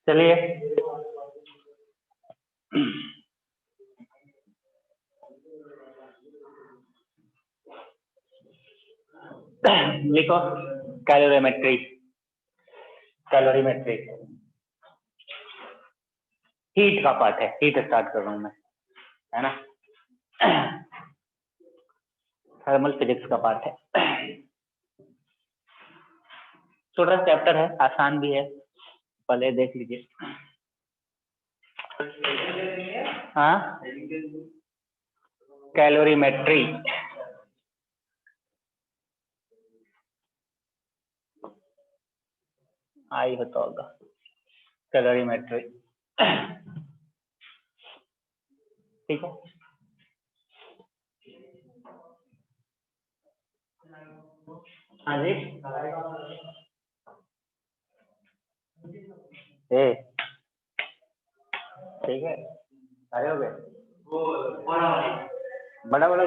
चलिए लिखो calorimetry. Calorimetry heat का पार्ट है। हीट स्टार्ट कर रहा हूं मैं, है ना। थर्मल फिजिक्स का पार्ट है। छोटा चैप्टर है, आसान भी है, पहले देख लीजिए। हाँ, कैलोरीमेट्री आई होता होगा। कैलोरीमेट्री ठीक है। हाँ जी, ए ठीक है, सारे हो गए। बड़ा बड़ा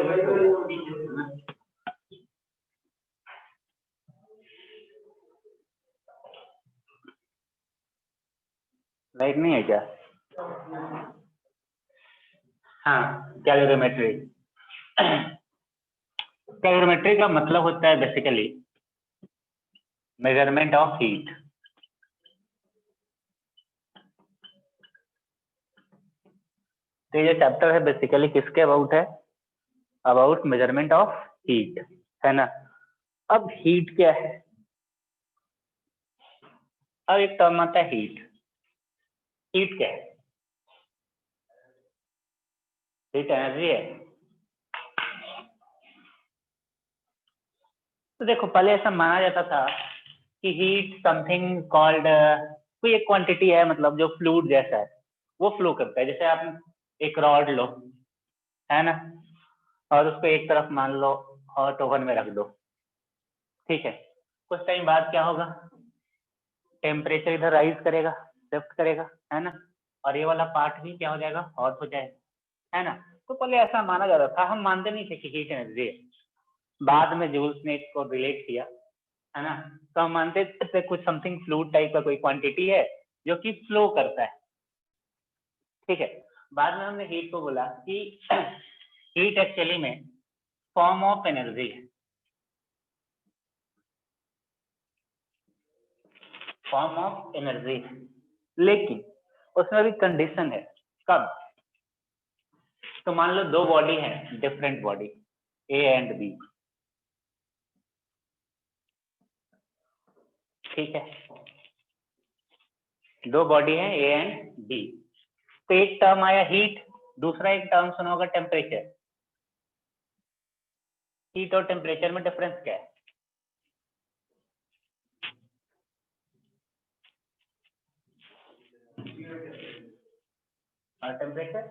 लाइट नहीं है क्या? हाँ, कैलोरीमेट्री। कैलोरीमेट्री का मतलब होता है बेसिकली मेजरमेंट ऑफ हीट। तो ये चैप्टर है बेसिकली किसके अबाउट है? अबाउट मेजरमेंट ऑफ हीट, है ना। अब हीट क्या है? अब एक टर्म आता है हीट। हीट क्या है? हीट एनर्जी है। तो देखो, पहले ऐसा माना जाता था कि हीट समथिंग कॉल्ड, कोई एक क्वांटिटी है, मतलब जो फ्लूइड जैसा है, वो फ्लो करता है। जैसे आप एक रॉड लो, है ना, और उसको एक तरफ मान लो हॉट ओवन में रख दो, ठीक है। कुछ टाइम बाद क्या होगा? टेम्परेचर इधर राइज करेगा, शिफ्ट करेगा, है ना, और ये वाला पार्ट भी क्या हो जाएगा? हॉट हो जाएगा, है ना। तो पहले ऐसा माना जाता था, हम मानते नहीं थे कि हीट एनर्जी है। बाद में जूल्स ने इसको रिलेट किया, है ना। तो हम मानते थे कुछ समथिंग फ्लूइड टाइप का कोई क्वांटिटी है जो कि फ्लो करता है, ठीक है। बाद में हमने हीट को बोला कि हीट एक्चुअली में फॉर्म ऑफ एनर्जी है, फॉर्म ऑफ एनर्जी है, लेकिन उसमें भी कंडीशन है। कब? तो मान लो दो बॉडी है, different body, A and B, ठीक है। दो बॉडी है ए एंड बी। तो एक टर्म आया हीट, दूसरा एक टर्म सुना होगा टेम्परेचर। हीट और टेम्परेचर में डिफरेंस क्या है? और टेम्परेचर,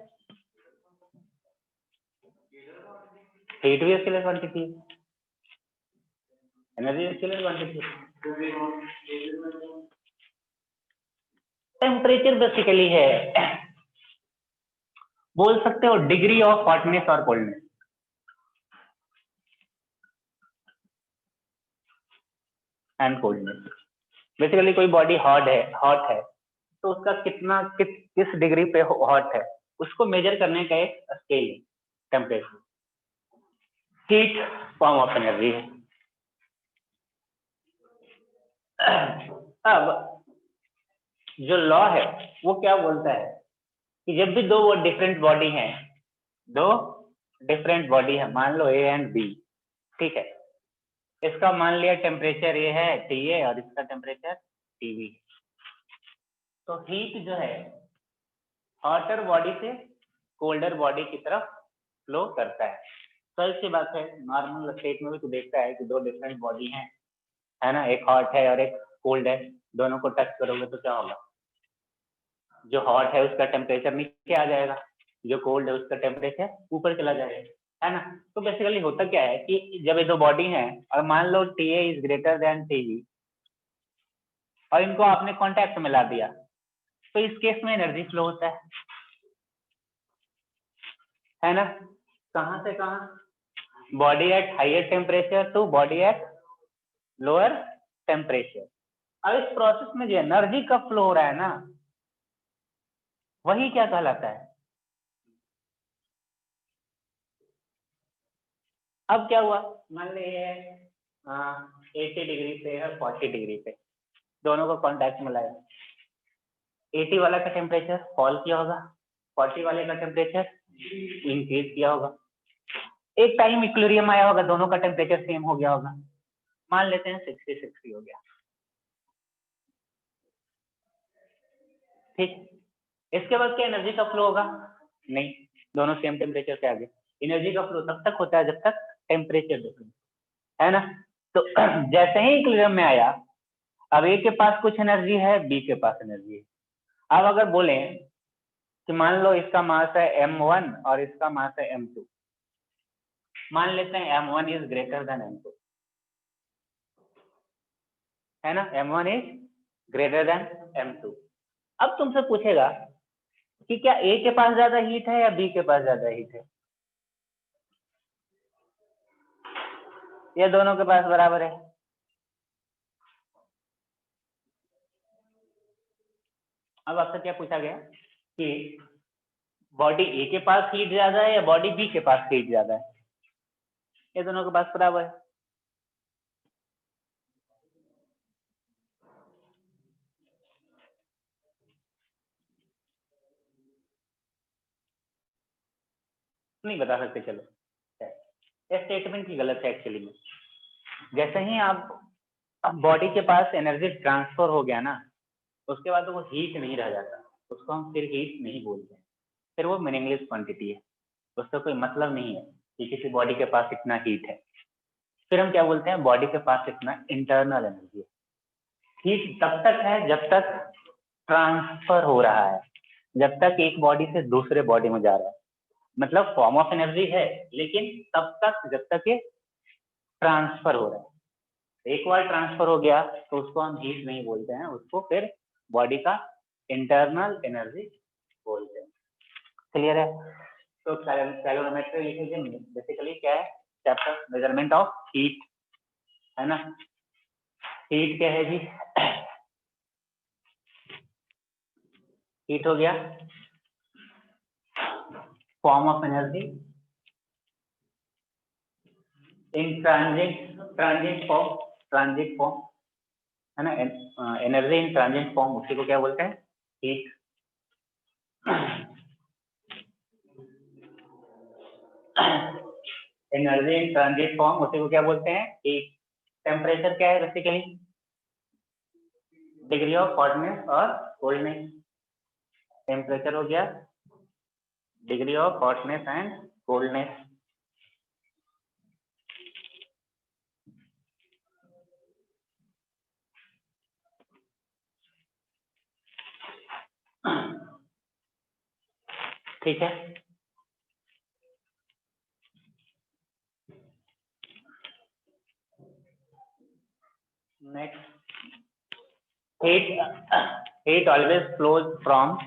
हीट भी स्केलर क्वांटिटी है, एनर्जी स्केलर क्वांटिटी है। टेम्परेचर बेसिकली है, बोल सकते हो डिग्री ऑफ हॉटनेस और कोल्डनेस। एंड कोल्डनेस, बेसिकली कोई बॉडी हॉट है तो उसका कितना किस डिग्री पे हॉट है, उसको मेजर करने का एक स्केल है temperature. Heat form of energy है। अब जो लॉ है वो क्या बोलता है कि जब भी दो डिफरेंट बॉडी हैं, दो डिफरेंट बॉडी है, मान लो ए एंड बी, ठीक है। इसका मान लिया टेम्परेचर ये है टी ए और इसका टेम्परेचर टी बी, तो हीट जो है हॉटर बॉडी से कोल्डर बॉडी की तरफ फ्लो करता है। तो सी बात है, नॉर्मल स्टेट में भी तो देखता है कि दो डिफरेंट बॉडी हैं, है ना, एक हॉट है और एक कोल्ड है, दोनों को टच करोगे तो क्या होगा, जो हॉट है उसका टेम्परेचर नीचे आ जाएगा, जो कोल्ड है उसका टेम्परेचर ऊपर चला जाएगा, है ना। तो बेसिकली होता क्या है कि जब ये दो बॉडी हैं और मान लो TA is greater then TG और इनको आपने कॉन्टैक्ट में ला दिया, तो इस केस में एनर्जी फ्लो होता है ना। कहाँ से कहाँ, body at higher temperature to body at lower temperature. अब इस प्रोसेस में जो एनर्जी का फ्लो हो रहा है ना, वही क्या कहलाता है। अब क्या हुआ, मान लीजिए 80 डिग्री पे है 40 डिग्री पे, दोनों को कॉन्टैक्ट में लाया, 80 वाला का टेम्परेचर फॉल किया होगा, 40 वाले का टेम्परेचर इंक्रीज किया होगा। एक टाइम इक्विलिब्रियम आया होगा, दोनों का टेम्परेचर सेम हो गया होगा, मान लेते हैं 60-60 हो गया, ठीक। इसके बाद क्या एनर्जी का फ्लो होगा, नहीं, दोनों सेम टेम्परेचर से आ गए। एनर्जी का फ्लो तब तक होता है जब तक टेम्परेचर डिफरेंस, है ना। तो जैसे ही इक्विलिब्रियम में आया, अब ए के पास कुछ एनर्जी है, बी के पास एनर्जी है। अब अगर बोले कि मान लो इसका मास है m1 और इसका मास है m2, मान लेते हैं m1 is greater then m2, है ना, m1 is greater then m2। अब तुमसे पूछेगा कि क्या ए के पास ज्यादा हीट है या बी के पास ज्यादा हीट है, या दोनों के पास बराबर है। अब आपसे क्या पूछा गया कि बॉडी ए के पास हीट ज्यादा है या बॉडी बी के पास हीट ज्यादा है, ये दोनों के पास बराबर है। नहीं बता सकते, चलो ये स्टेटमेंट ही गलत है एक्चुअली में। जैसे ही आप बॉडी के पास एनर्जी ट्रांसफर हो गया ना, उसके बाद तो वो हीट नहीं रह जाता, उसको हम फिर हीट नहीं बोलते हैं, फिर वो मीनिंगलेस क्वांटिटी है, उसका कोई मतलब नहीं है कि किसी बॉडी के पास इतना हीट है। फिर हम क्या बोलते हैं, बॉडी के पास इतना इंटरनल एनर्जी है। हीट तब तक है जब तक ट्रांसफर हो रहा है, जब तक एक बॉडी से दूसरे बॉडी में जा रहा है, मतलब फॉर्म ऑफ एनर्जी है, लेकिन तब तक जब तक ये ट्रांसफर हो रहा है। एक बार ट्रांसफर हो गया तो उसको हम हीट नहीं बोलते हैं, उसको फिर बॉडी का इंटरनल एनर्जी बोलते हैं। क्लियर है। तो कैलोरीमेट्री लिख लीजिए, बेसिकली क्या है, चैप्टर मेजरमेंट ऑफ हीट, है ना। हीट क्या है जी, हीट हो गया form of energy in transit form, है ना, एनर्जी इन ट्रांजिट फॉर्म, उसी को क्या बोलते हैं, heat. Energy in transit form उसी को क्या बोलते हैं, हीट। टेम्परेचर क्या है बेसिकली, डिग्री ऑफ हॉटनेस और कोल्डनेस। टेम्परेचर हो गया degree of hotness and coldness. ठीक है, next, heat always flows from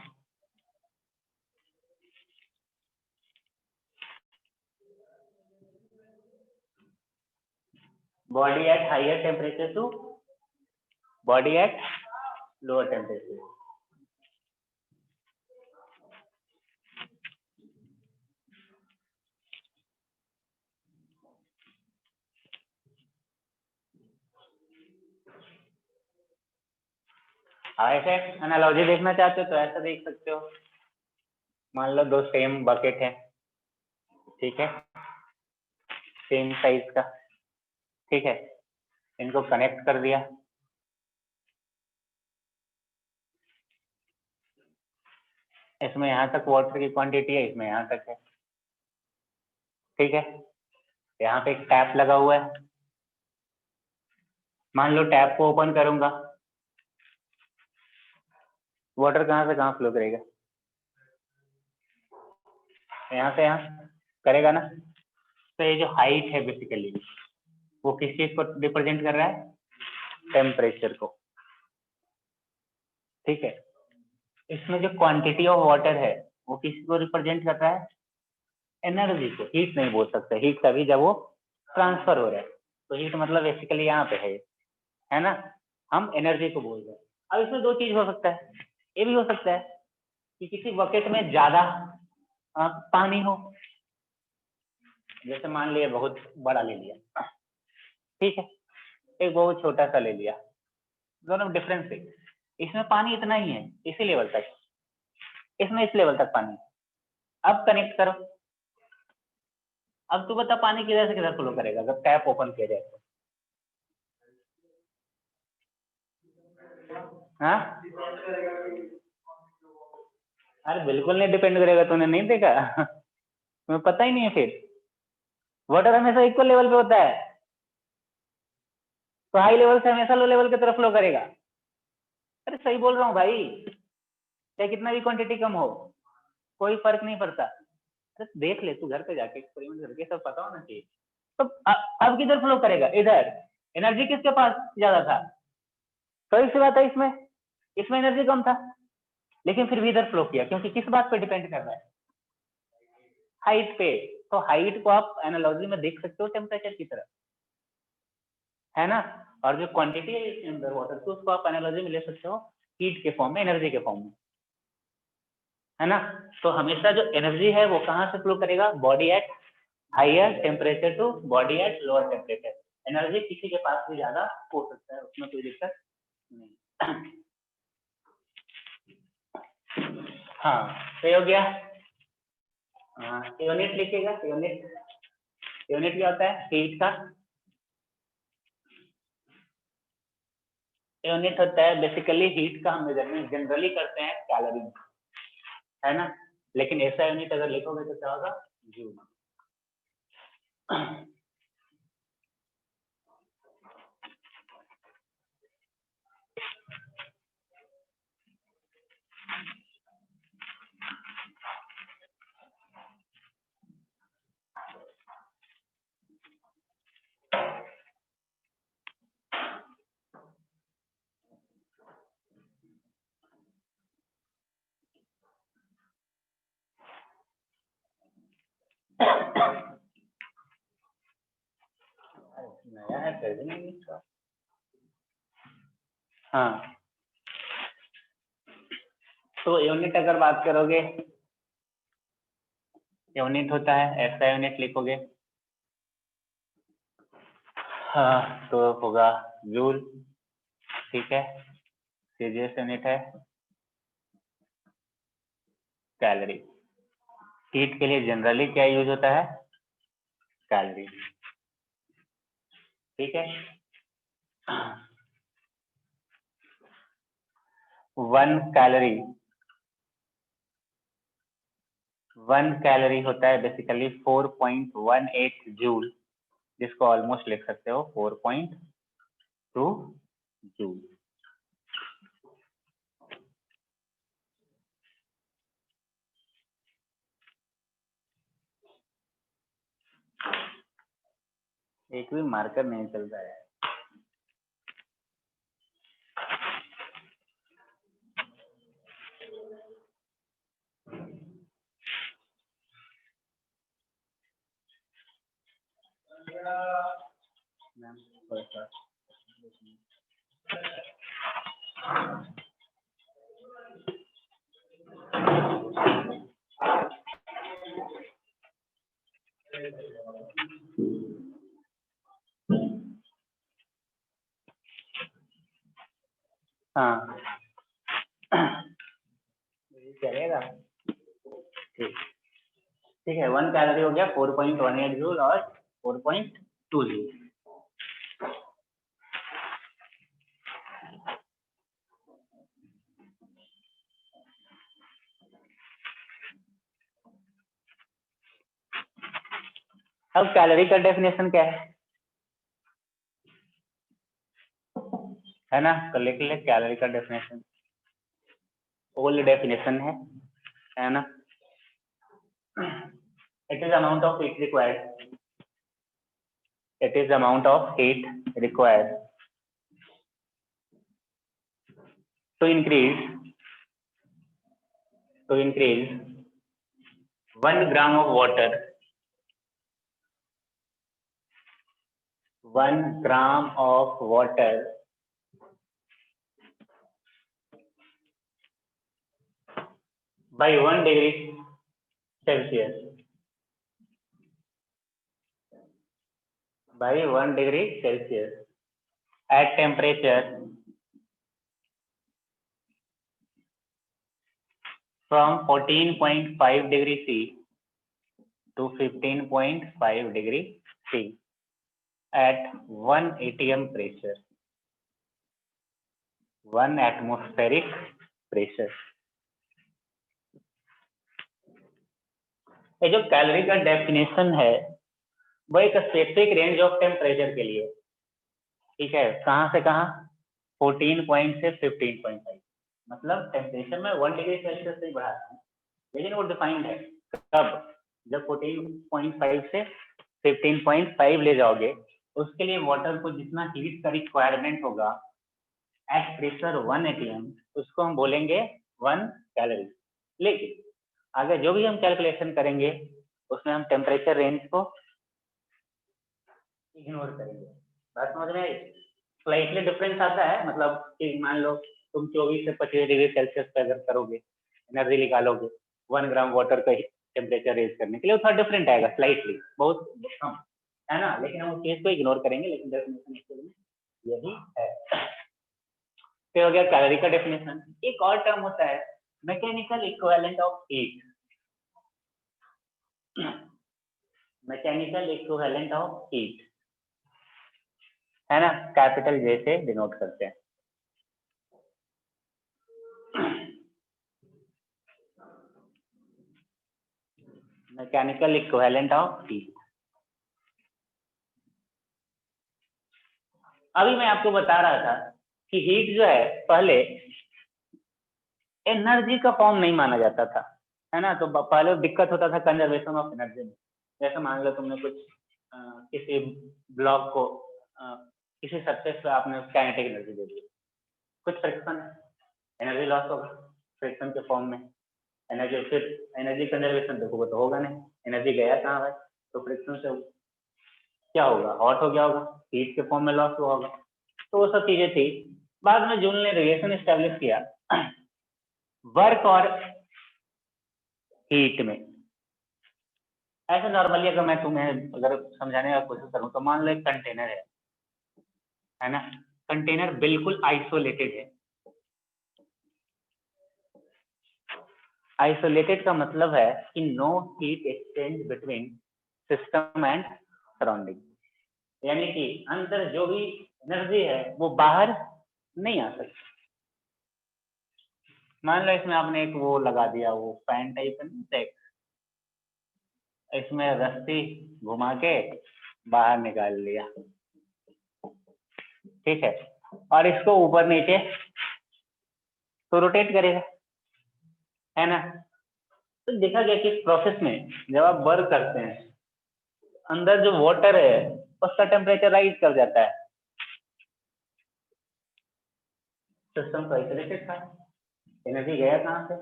body at higher temperature to body at lower temperature। ऐसे एनालॉजी देखना चाहते हो तो ऐसा देख सकते हो, मान लो दो सेम बकेट है, ठीक है, सेम साइज का, ठीक है, इनको कनेक्ट कर दिया, इसमें यहाँ तक वाटर की क्वांटिटी है, इसमें यहाँ तक है। ठीक है, यहाँ पे एक टैप लगा हुआ है, मान लो टैप को ओपन करूंगा, वाटर कहाँ से कहाँ फ्लो करेगा, यहाँ से यहाँ करेगा ना। तो ये जो हाइट है बेसिकली वो किस चीज को रिप्रेजेंट कर रहा है, टेम्परेचर को। ठीक है, इसमें जो क्वांटिटी ऑफ वाटर है वो किस को रिप्रेजेंट कर रहा है, एनर्जी को। हीट नहीं बोल सकते, हीट तभी जब वो ट्रांसफर हो रहा है, तो हीट मतलब बेसिकली यहाँ पे है ना, हम एनर्जी को बोल रहे हैं। अब इसमें दो चीज हो सकता है, ये भी हो सकता है कि किसी बकेट में ज्यादा पानी हो, जैसे मान लिया बहुत बड़ा ले लिया, ठीक है, एक बहुत छोटा सा ले लिया, दोनों डिफरेंस है। इसमें पानी इतना ही है इसी लेवल तक, इसमें इस लेवल तक पानी। अब कनेक्ट करो, अब तू बता पानी किधर से किधर फ्लो करेगा जब टैप ओपन किया जाए तो। हाँ, अरे बिल्कुल नहीं डिपेंड करेगा, तूने नहीं देखा तुम्हें पता ही नहीं है फिर। वाटर हमेशा इक्वल लेवल पे होता है, तो हाई लेवल से हमेशा लो लेवल की तरफ फ्लो करेगा। अरे सही बोल रहा हूँ भाई, चाहे कितना भी क्वांटिटी कम हो कोई फर्क नहीं पड़ता। अरे देख ले तू घर पे जाके एक्सपेरिमेंट करके, सब पता होना चाहिए। तो अब किधर फ्लो करेगा, इधर। एनर्जी किसके पास ज्यादा था, सही सी बात है, इसमें इसमें एनर्जी कम था, लेकिन फिर भी इधर फ्लो किया, क्योंकि किस बात पे डिपेंड कर रहा है, हाइट पे। तो हाइट को आप एनालॉजी में देख सकते हो टेम्परेचर की तरह, है ना। और जो क्वांटिटी है इसके अंदर वाटर की, उसको आप एनालॉजी में ले सकते हो हीट के फॉर्म में, एनर्जी के फॉर्म में, है ना। तो हमेशा जो एनर्जी है वो कहाँ से फ्लो करेगा, body at higher temperature to body at lower temperature. Energy किसी के पास भी ज्यादा हो सकता है, उसमें कोई दिक्कत नहीं। हाँ, सही हो गया। यूनिट लिखिएगा, यूनिट। यूनिट क्या होता है हीट का, यूनिट होता है बेसिकली हीट का हम मेजरमेंट जनरली करते हैं कैलोरी, है ना। लेकिन ऐसा यूनिट अगर लिखोगे तो क्या होगा, जूल। नया है कर देंगे इसका। हाँ, तो यूनिट अगर बात करोगे, यूनिट होता है ऐसा यूनिट लिखोगे, हाँ तो होगा जूल। ठीक है, सीजीएस यूनिट है कैलोरी। हीट के लिए जनरली क्या यूज होता है, कैलोरी। ठीक है, 1 कैलोरी, 1 कैलोरी होता है बेसिकली 4.18 जूल, जिसको ऑलमोस्ट लिख सकते हो 4.2 जूल। एक भी मार्कर नहीं चल रहा है। हाँ चलेगा, ठीक। ठीक है, 1 कैलोरी हो गया 4.18 जूल और 4.2 जूल। अब कैलोरी का डेफिनेशन क्या है ना, तो लिख ले कैलोरी का डेफिनेशन, ओल्ड डेफिनेशन है ना। It is amount of heat required, it is amount of heat required to increase 1 gram of water, 1 gram of water by 1 degree Celsius, by 1 degree Celsius at temperature from 14.5 degree C to 15.5 degree C at 1 atm pressure, 1 atmospheric pressure। ये जो calorie का definition है वो एक specific range of temperature के लिए, ठीक है, कहाँ से कहाँ, 14 पॉइंट से 15.5, मतलब टेम्परेचर में 1 डिग्री सेल्सियस से बढ़ा है, लेकिन वो डिफाइंड है कब, जब 14.5 से 15.5 ले जाओगे, उसके लिए वाटर को जितना हीट का रिक्वायरमेंट होगा एट प्रेशर 1 atm, उसको हम बोलेंगे 1 कैलोरी। लेकिन आगे जो भी हम कैलकुलेशन करेंगे उसमें हम टेम्परेचर रेंज को इग्नोर करेंगे। बात समझ में आई? स्लाइटली डिफरेंस आता है, मतलब कि मान लो तुम 24 से 25 डिग्री सेल्सियस पे अगर करोगे, एनर्जी निकालोगे 1 ग्राम वाटर का टेम्परेचर रेज करने के लिए, वो थोड़ा डिफरेंट आएगा, स्लाइटली बहुत कम, है ना, लेकिन हम उस चीज को इग्नोर करेंगे, लेकिन डेफिनेशन एक्चुअली में यही है। फिर हो गया कैलोरी का डेफिनेशन। एक और टर्म होता है mechanical equivalent of heat, mechanical equivalent of heat, है ना, कैपिटल जे से डिनोट करते हैं। Mechanical equivalent of heat. अभी मैं आपको बता रहा था कि हीट जो है पहले एनर्जी का फॉर्म नहीं माना जाता था, है ना, तो पहले दिक्कत होता था कंजर्वेशन ऑफ एनर्जी में। जैसे मान लो तुमने कुछ किसी ब्लॉक को किसी सरफेस पे आपने काइनेटिक एनर्जी दे दी, कुछ फ्रिक्शन एनर्जी लॉस होगा फ्रिक्शन के फॉर्म में, एनर्जी, फिर एनर्जी कंजर्वेशन देखोगे तो होगा नहीं, एनर्जी गया कहाँ है, तो फ्रिक्शन से क्या होगा, हॉट हो गया होगा, हीट के फॉर्म में लॉस हुआ होगा। तो वो सब चीजें थी। बाद में जूल ने रिलेशन एस्टेब्लिश किया वर्क और हीट में। ऐसे नॉर्मली अगर मैं तुम्हें अगर समझाने का कोशिश करूं तो मान लो एक कंटेनर है ना, कंटेनर बिल्कुल आइसोलेटेड है। आइसोलेटेड का मतलब है कि no heat exchange between system and surrounding, यानी कि अंदर जो भी एनर्जी है वो बाहर नहीं आ सकती। मान लो इसमें आपने एक वो लगा दिया, वो फैन टाइप है, इसमें रस्सी घुमा के बाहर निकाल लिया, ठीक है, और इसको ऊपर नीचे तो रोटेट करेगा, है ना। तो देखा गया कि इस प्रोसेस में जब आप वर्क करते हैं अंदर जो वाटर है उसका टेम्परेचर राइज कर जाता है। सिस्टम तो आइसोलेटेड था, एनर्जी गया कहाँ से,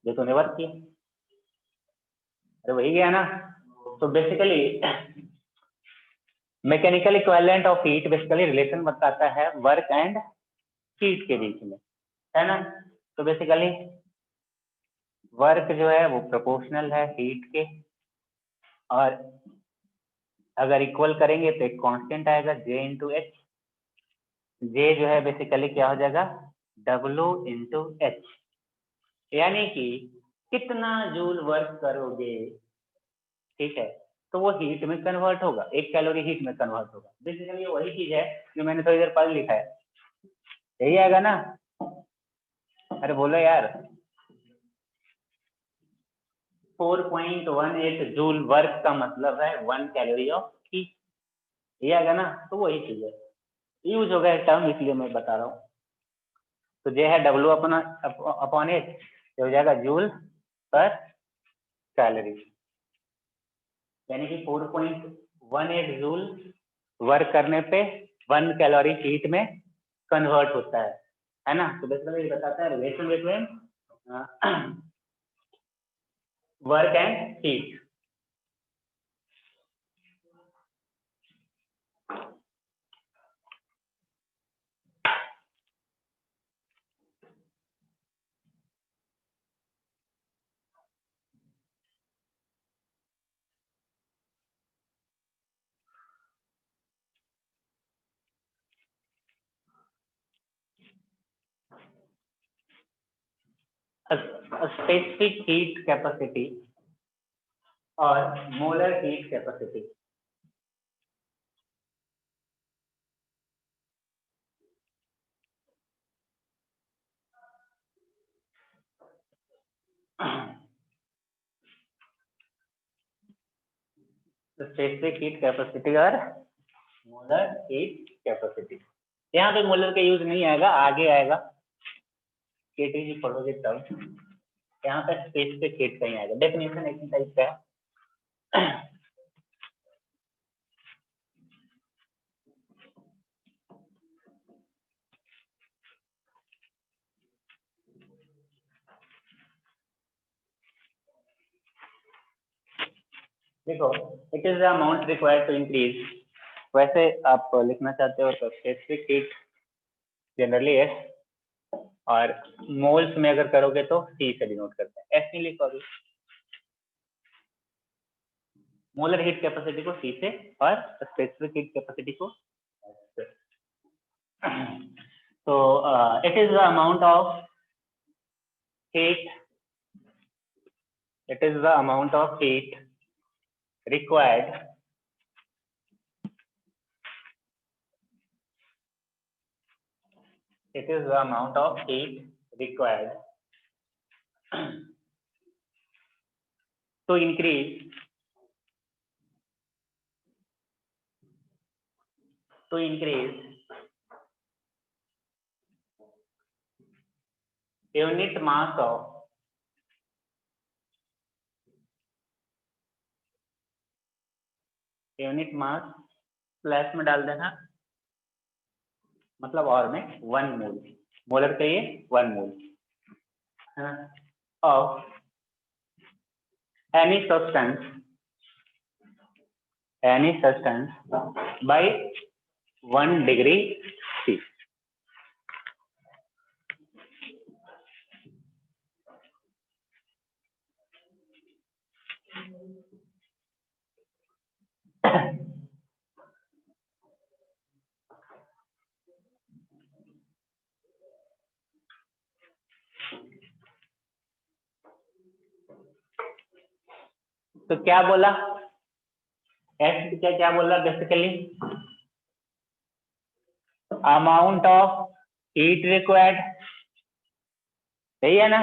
जो तूने वर्क किया, अरे वही गया ना। तो basically mechanical equivalent of heat basically relation बताता है वर्क एंड हीट के बीच में, है ना। तो बेसिकली वर्क जो है वो प्रोपोर्शनल है हीट के, और अगर इक्वल करेंगे तो एक कांस्टेंट आएगा J इंटू एच। जे जो है बेसिकली क्या हो जाएगा, W इंटू एच, यानी कि कितना जूल वर्क करोगे, ठीक है, तो वो हीट में कन्वर्ट होगा, 1 कैलोरी हीट में कन्वर्ट होगा। बेसिकली वही चीज है जो मैंने थोड़ी देर पहले लिखा है, यही आएगा ना। अरे बोलो यार, 4.18 जूल वर्क का मतलब है 1 कैलोरी ऑफ हीट, ये आएगा ना, तो वही चीज है, यूज हो गया टर्म, इसलिए मैं बता रहा हूँ। तो ये है W अपॉन एच, हो जाएगा जूल पर कैलोरी, यानी कि 4.18 जूल वर्क करने पे 1 कैलोरी हीट में कन्वर्ट होता है ना। तो बेसिकली ये बताता है relation between work and heat. Specific heat capacity और molar heat capacity. Specific heat capacity और मोलर हीट कैपेसिटी, यहाँ पे मोलर का यूज नहीं आएगा, आगे आएगा केटीजी पढ़ोगे तब, यहाँ पे स्पेसिफिक हीट का ही आएगा। डेफिनेशन एक ही टाइप का है। देखो, it is the amount required to increase, वैसे आप लिखना चाहते हो तो स्पेसिफिक हीट जनरली एस, और मोल्स में अगर करोगे तो सी से डिनोट करते हैं, एस नहीं लिखोगे, मोलर हीट कैपेसिटी को सी से और स्पेसिफिक हीट कैपेसिटी को S से। तो it is the amount of heat, it is the amount of heat required it is the amount of heat required to increase unit mass of unit mass, slash में डाल देना, मतलब और में 1 मोल, molar का ये 1 मोल है ना, of any substance by 1 degree C। तो क्या बोला, एस क्या क्या बोला, basically amount of heat required, सही है ना,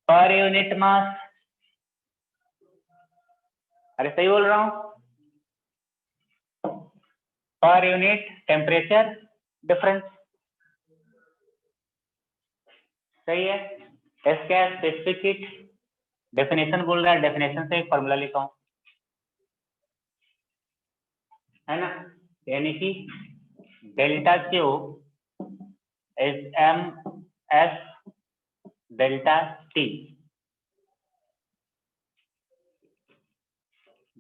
पर यूनिट मास, अरे सही बोल रहा हूँ, पर यूनिट टेम्परेचर डिफरेंस, सही है। एस क्या है, स्पेसिफिक हीट, डेफिनेशन बोल रहा है, डेफिनेशन से एक फॉर्मूला लिखा हूं, है ना, यानी कि delta Q is M S delta T,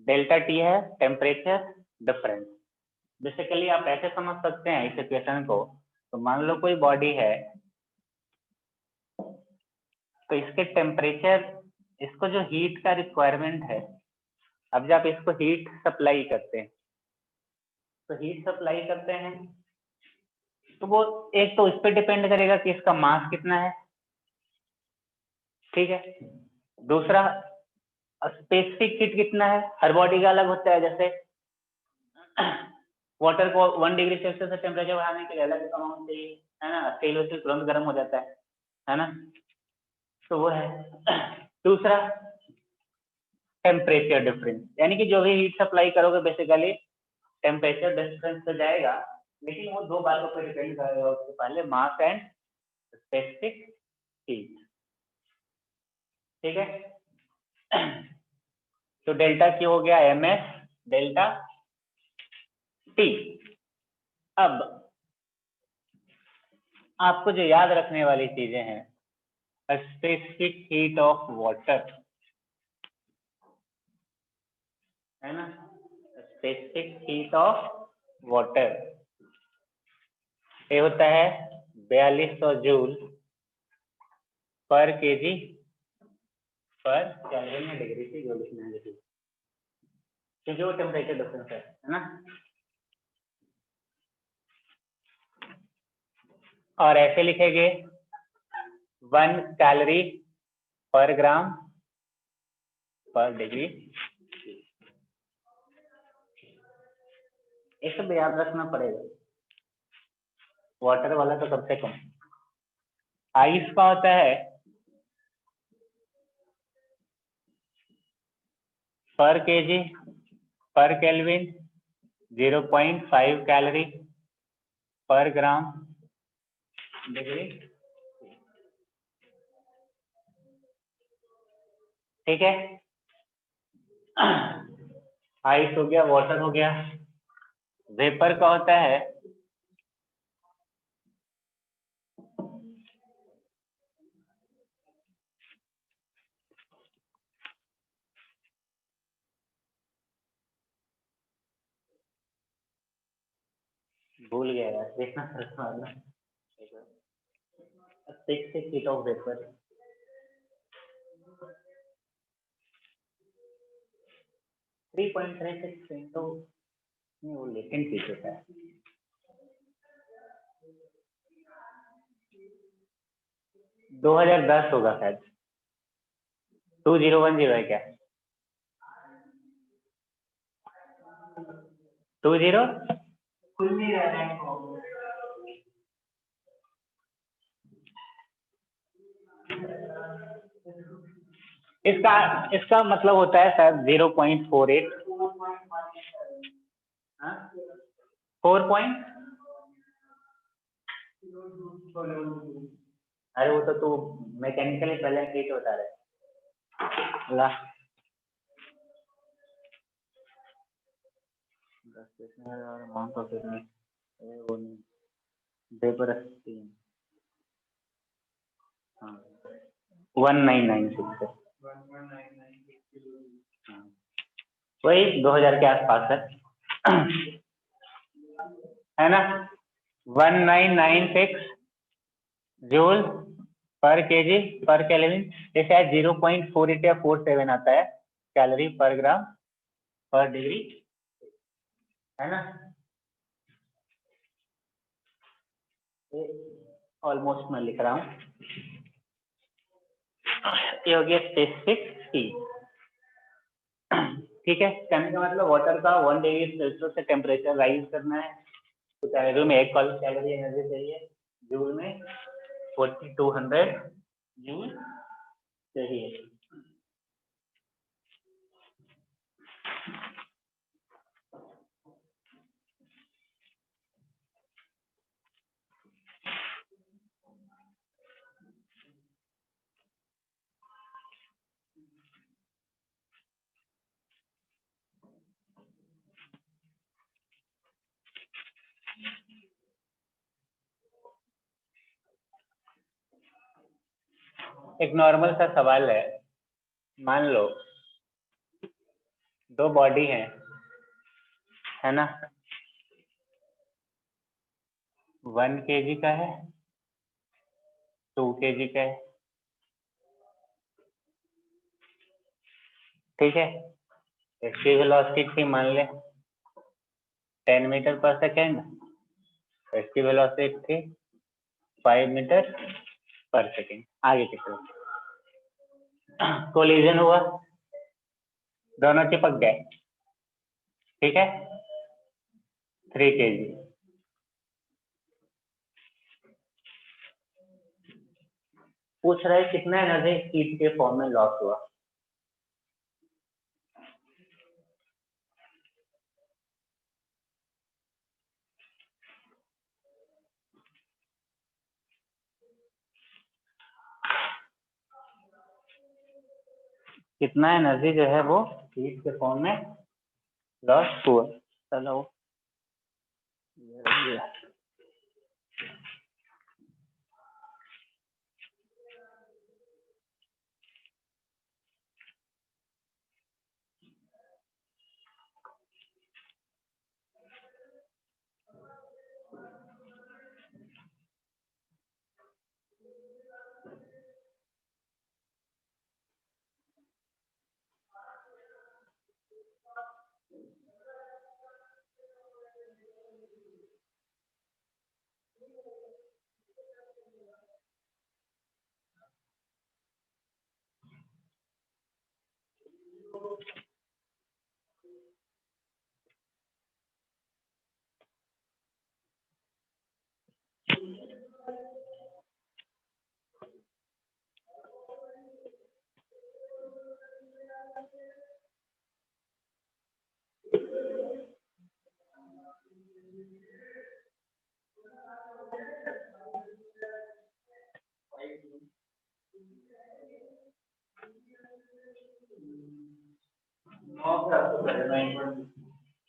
delta T है टेम्परेचर डिफरेंस। बेसिकली आप ऐसे समझ सकते हैं इस इक्वेशन को, तो मान लो कोई बॉडी है, तो इसके टेम्परेचर, इसको जो हीट का रिक्वायरमेंट है, अब जब इसको हीट सप्लाई करते हैं, तो हीट सप्लाई करते हैं तो वो एक तो इस पे डिपेंड करेगा कि इसका मास कितना है, ठीक है, दूसरा स्पेसिफिक हीट कितना है, हर बॉडी का अलग होता है, जैसे वाटर को 1 डिग्री सेल्सियस से टेम्परेचर बढ़ाने के लिए अलग अमाउंट चाहिए, है ना, तेल वैसे तुरंत गर्म हो जाता है ना, तो वो है। दूसरा टेम्परेचर डिफरेंस, यानी कि जो भी हीट सप्लाई करोगे बेसिकली टेम्परेचर डिफरेंस तो जाएगा, लेकिन वो दो बातों पर डिपेंड करेगा। उससे पहले मास एंड स्पेसिफिक हीट। ठीक है। तो डेल्टा क्यू हो गया एम एस डेल्टा टी। अब आपको जो याद रखने वाली चीजें हैं, स्पेसिफिक हीट ऑफ वाटर, है ना, स्पेसिफिक हीट ऑफ वाटर ये होता है 4200 जूल पर केजी पर केल्विन या डिग्री से जो लिखना है, क्योंकि वो टेम्परेचर डिफरेंस है ना। और ऐसे लिखेंगे 1 कैलोरी पर ग्राम पर डिग्री। ये सब याद रखना पड़ेगा, वाटर वाला तो सबसे कम। आइस का होता है पर केजी पर केल्विन 0.5 कैलोरी पर ग्राम डिग्री। ठीक है। आइस हो गया, वाटर हो गया। वेपर का होता है भूल गया यार, देखना पड़ता 6 फीट ऑफ वेपर। 3.36 इंटू वो लेकिन फीट होता है। 2010 होगा शायद, 2010 है क्या? 20 खुल नहीं रहा है। इसका इसका मतलब होता है शायद 0.48। 4 पॉइंट, अरे वो तो तू मैकेनिकली पहले हीट होता रहे ला। 1996 वही 2000 के आसपास है ना। 1996 जूल पर केजी पर केल्विन। ये शायद 0.48 या 47 आता है कैलोरी पर ग्राम पर डिग्री, है ना। ऑलमोस्ट मैं लिख रहा हूँ। ये हो गया स्पेसिफिक हीट। ठीक है, कहने का मतलब वाटर का 1 डिग्री सेल्सियस से टेम्परेचर राइज करना है तो कैलोरी में 1 कैलोरी एनर्जी चाहिए, जूल में 4200 जूल चाहिए। एक नॉर्मल सा सवाल मान लो दो बॉडी है ना, 1 केजी का है, 2 केजी का है। ठीक है, इसकी वेलोसिटी थी मान ले 10 मीटर पर सेकेंड, इसकी वेलोसिटी थी 5 मीटर पर सेकेंड। आगे की तरफ कोलिजन हुआ, दोनों चिपक गए। ठीक है, 3 केजी। पूछ रहा है कितना एनर्जी हीट के फॉर्म में लॉस हुआ। कितना एनर्जी जो है वो हीट के फॉर्म में लॉस हुआ। चलो ये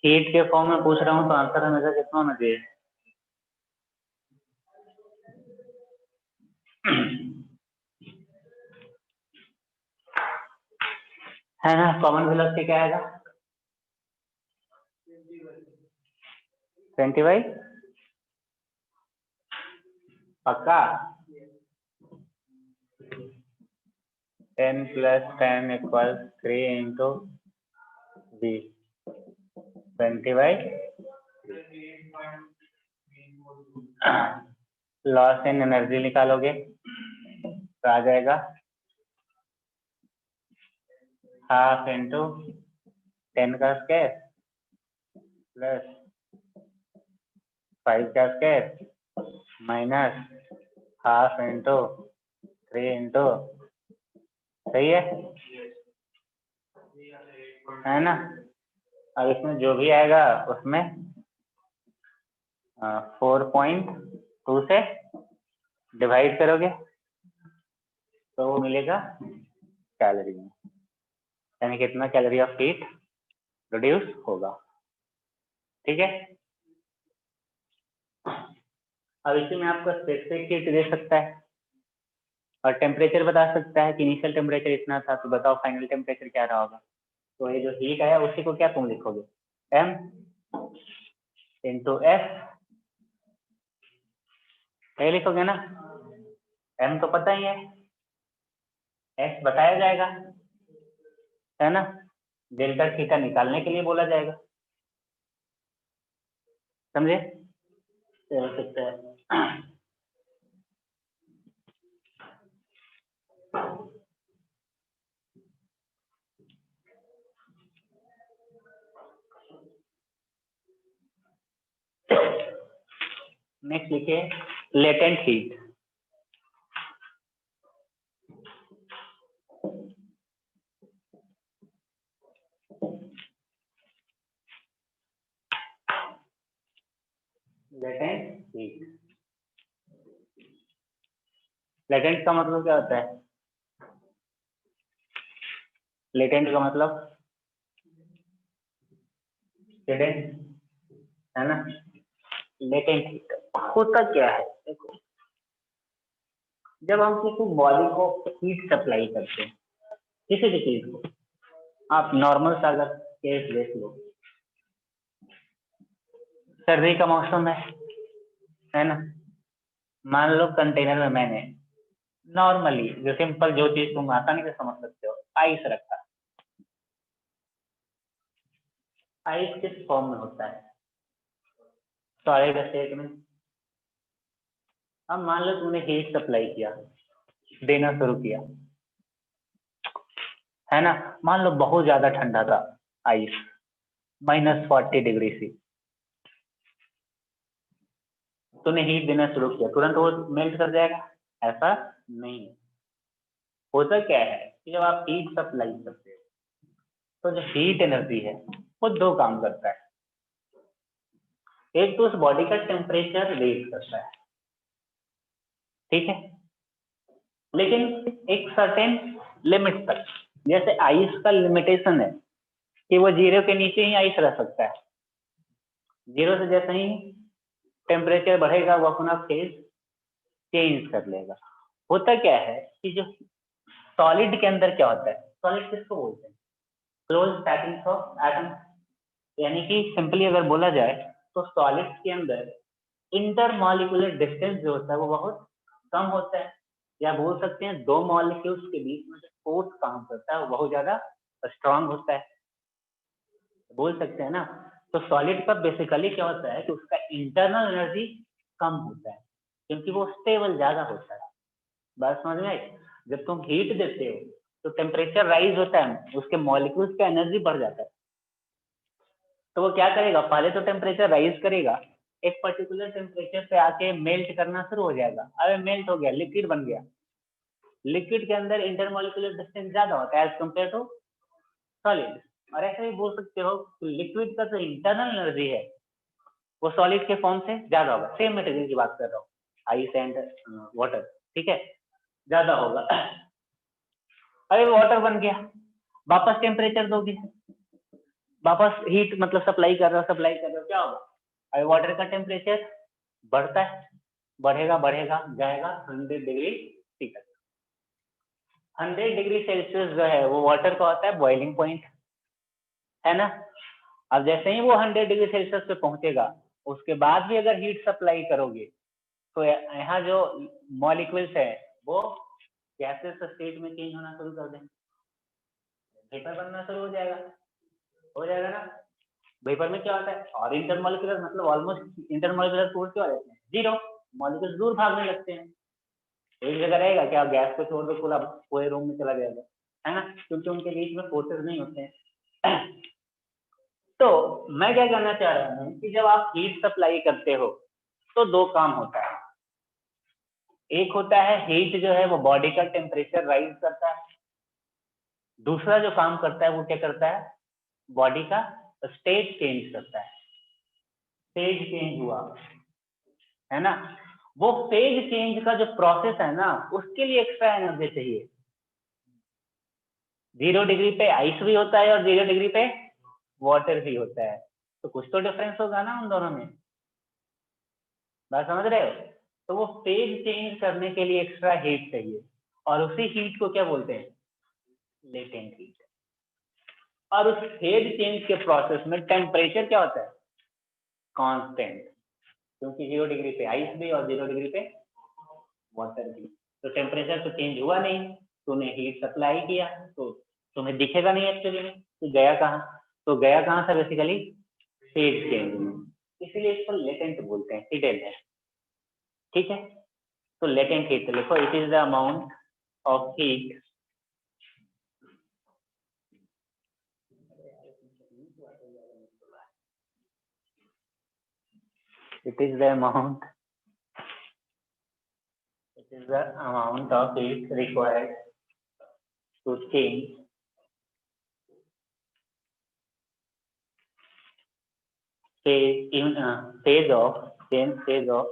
हीट के फॉर्म में पूछ रहा हूँ तो आंसर हमेशा कितना होना चाहिए। है ना, कॉमन वेलोसिटी क्या आएगा 20/, पक्का 10 + 10 = 3 × v 20/, लॉस इन एनर्जी निकालोगे तो आ जाएगा 1/2 × 10 का स्क्वायर प्लस 5 का स्क्वायर माइनस 1/2 × 3 × सही है ना। अब इसमें जो भी आएगा उसमें 4.2 से डिवाइड करोगे तो वो मिलेगा कैलोरी में, यानी कितना कैलोरी ऑफ हीट प्रोड्यूस होगा। ठीक है, अब इसी में आपको स्पेसिफिक हीट दे सकता है और टेम्परेचर बता सकता है कि इनिशियल टेम्परेचर इतना था, तो बताओ फाइनल टेम्परेचर क्या रहा होगा। तो ये जो हीट आया उसी को क्या तुम लिखोगे m × f, यही लिखोगे ना। m तो पता ही है, s बताया जाएगा, है ना। डेल्टा थीटा निकालने के लिए बोला जाएगा, समझे। हो सकता है नेक्स्ट लिखिए latent heat. Latent heat, latent का मतलब क्या होता है। लेटेंट का मतलब लेटेंट, है ना। लेटेंट हीट होता क्या है, देखो जब हम किसी बॉडी को हीट सप्लाई करते हैं किसी भी चीज को, आप नॉर्मल सा अगर केस देख लो, सर्दी का मौसम है ना, मान लो कंटेनर में मैंने नॉर्मली जो सिंपल जो चीज तुम आसानी से समझ सकते हो आइस रखा, आइस किस फॉर्म में होता है, सॉलिड स्टेट में। अब मान लो तुमने हीट सप्लाई किया, देना शुरू किया, है ना। मान लो बहुत ज्यादा ठंडा था आइस, -40 डिग्री सी, तूने हीट देना शुरू किया, तुरंत वो मेल्ट कर जाएगा, ऐसा नहीं है। होता क्या है कि जब आप हीट सप्लाई करते हो तो जो हीट एनर्जी है वो दो काम करता है। एक तो उस बॉडी का टेम्परेचर रेज करता है, ठीक है, लेकिन एक सर्टेन लिमिट तक। जैसे आइस का लिमिटेशन है कि वो 0 के नीचे ही आइस रह सकता है। 0 से जैसे ही टेम्परेचर बढ़ेगा वो अपना फेज चेंज कर लेगा। होता क्या है कि जो सॉलिड के अंदर क्या होता है, सॉलिड किसको बोलते हैं, क्लोज पैकिंग ऑफ एटम। यानी कि सिंपली अगर बोला जाए तो सॉलिड के अंदर इंटरमॉलिक्यूलर डिस्टेंस जो होता है वो बहुत कम होता है, या बोल सकते हैं दो मॉलिक्यूल्स के बीच में जो फोर्स काम करता है वो बहुत ज्यादा स्ट्रांग होता है, बोल सकते हैं ना। तो सॉलिड का बेसिकली क्या होता है कि उसका इंटरनल एनर्जी कम होता है क्योंकि वो स्टेबल ज्यादा होता है। बात समझ में आई? जब तुम हीट देते हो तो टेम्परेचर राइज होता है, उसके मॉलिक्यूल्स का एनर्जी बढ़ जाता है। तो वो क्या करेगा, पहले तो टेम्परेचर राइज करेगा, एक पर्टिकुलर टेम्परेचर पे आके मेल्ट करना शुरू हो जाएगा। अबे मेल्ट हो गया, लिक्विड बन गया। लिक्विड के अंदर इंटरमॉलिक्यूलर डिस्टेंस ज्यादा होता है एज कम्पेयर टू सॉलिड। और ऐसे भी बोल सकते हो लिक्विड का जो इंटरनल एनर्जी है वो सॉलिड के फॉर्म से ज्यादा होगा। सेम मटेरियल की बात कर रहा हूँ, आइस एंड वाटर, ठीक है, ज्यादा होगा। अरे वाटर बन गया, वापस टेम्परेचर दोगे, वापस हीट मतलब सप्लाई कर रहे हो, क्या होगा, अरे वाटर का टेम्परेचर बढ़ता है, बढ़ेगा बढ़ेगा जाएगा 100 डिग्री, ठीक है। 100 डिग्री सेल्सियस जो है वो वाटर का होता है बॉइलिंग पॉइंट, है ना। अब जैसे ही वो 100 डिग्री सेल्सियस पे पहुंचेगा उसके बाद भी अगर हीट सप्लाई करोगे तो यहाँ जो मॉलिक्यूल्स है वो गैसेस स्टेट में चेंज होना शुरू कर देंगे, वेपर बनना शुरू हो जाएगा ना। वेपर में क्या होता है, और इंटरमॉलिक्यूलर मतलब ऑलमोस्ट इंटरमॉलिक्यूलर फोर्स क्या रहते हैं, 0, मॉलिक्यूल्स दूर भागने लगते हैं। एक जगह रहेगा क्या, गैस को छोड़ दो पूरा पूरे रूम में चला जाएगा, है ना, क्योंकि उनके बीच में फोर्सेस नहीं होते हैं। तो मैं क्या कहना चाह रहा हूँ कि जब आप हीट सप्लाई करते हो तो दो काम होता है। एक होता है हीट जो है वो बॉडी का टेम्परेचर राइज करता है, दूसरा जो काम करता है वो क्या करता है, बॉडी का स्टेट चेंज करता है। फेज चेंज हुआ, है ना, वो फेज चेंज का जो प्रोसेस है ना उसके लिए एक्स्ट्रा एनर्जी चाहिए। 0 डिग्री पे आइस भी होता है और 0 डिग्री पे वाटर भी होता है, तो कुछ तो डिफरेंस होगा ना उन दोनों में। बात समझ रहे हो? तो वो फेज चेंज करने के लिए एक्स्ट्रा हीट चाहिए, और उसी हीट को क्या बोलते हैं, लेटेंट हीट। और उस फेज चेंज के प्रोसेस में टेम्परेचर क्या होता है, कांस्टेंट, क्योंकि 0 डिग्री पे आइस भी और 0 डिग्री पे वाटर भी। तो टेम्परेचर तो चेंज हुआ नहीं, तूने हीट सप्लाई किया तो तुम्हें दिखेगा नहीं एक्चुअली में, तो गया कहाँ, तो गया कहाँ था बेसिकली, फेज चेंज में। इसीलिए इसको लेटेंट बोलते हैं, हिडन है, ठीक है। तो लेटेंट हीट लिखो, it is the amount of heat it is the amount of heat required to change phase of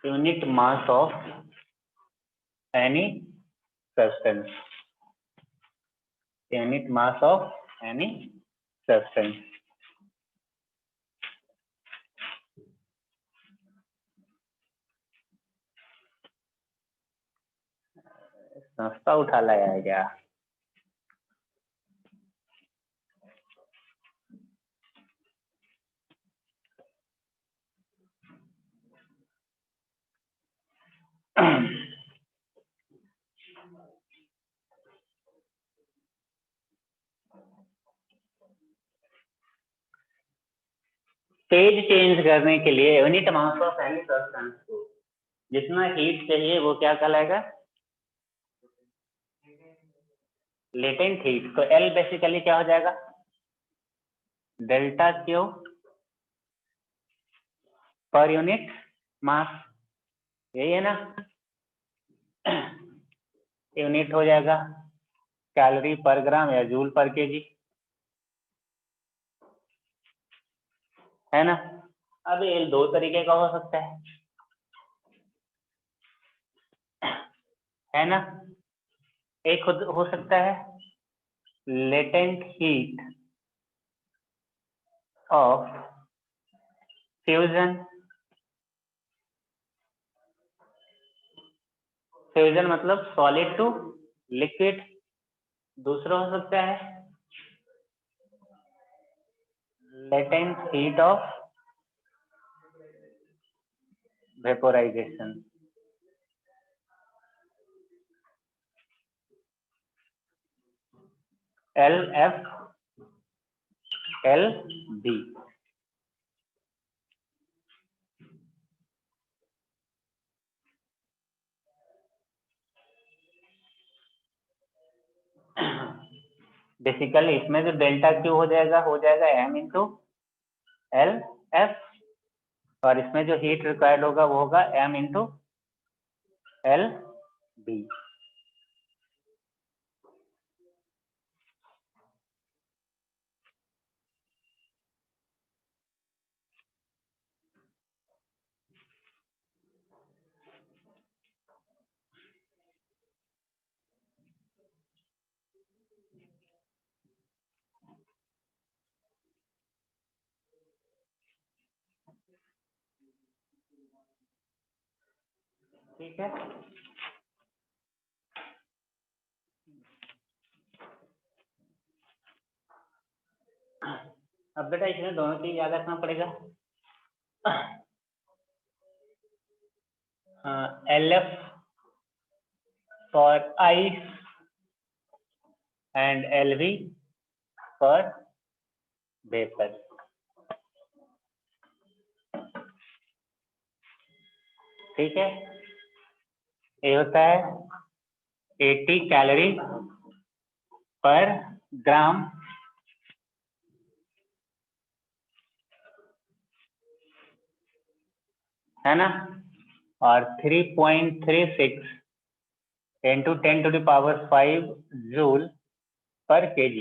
unit mass of any substance, unit mass of any substance। संस्था उठा लाया है क्या? फेज चेंज करने के लिए unit mass of any substance को जितना हीट चाहिए वो क्या कहलाएगा, लेटेंट हीट। तो एल बेसिकली क्या हो जाएगा, delta Q per unit mass, यही है ना। यूनिट हो जाएगा कैलोरी पर ग्राम या जूल पर केजी, है ना। अब ये दो तरीके का हो सकता है ना। एक हो सकता है latent heat of fusion, fusion मतलब सॉलिड टू लिक्विड। दूसरा हो सकता है latent heat of vaporisation. LFLB। Basically इसमें जो डेल्टा क्यू हो जाएगा M इंटू LF, और इसमें जो हीट रिक्वायर्ड होगा वो होगा M इंटू LB। ठीक है, अब बेटा इसमें दोनों चीज याद रखना पड़ेगा। LF for ice and LV for vapour. ठीक है, ये होता है 80 कैलोरी पर ग्राम, है ना। और 3.36 इंटू 10⁵ जूल पर केजी।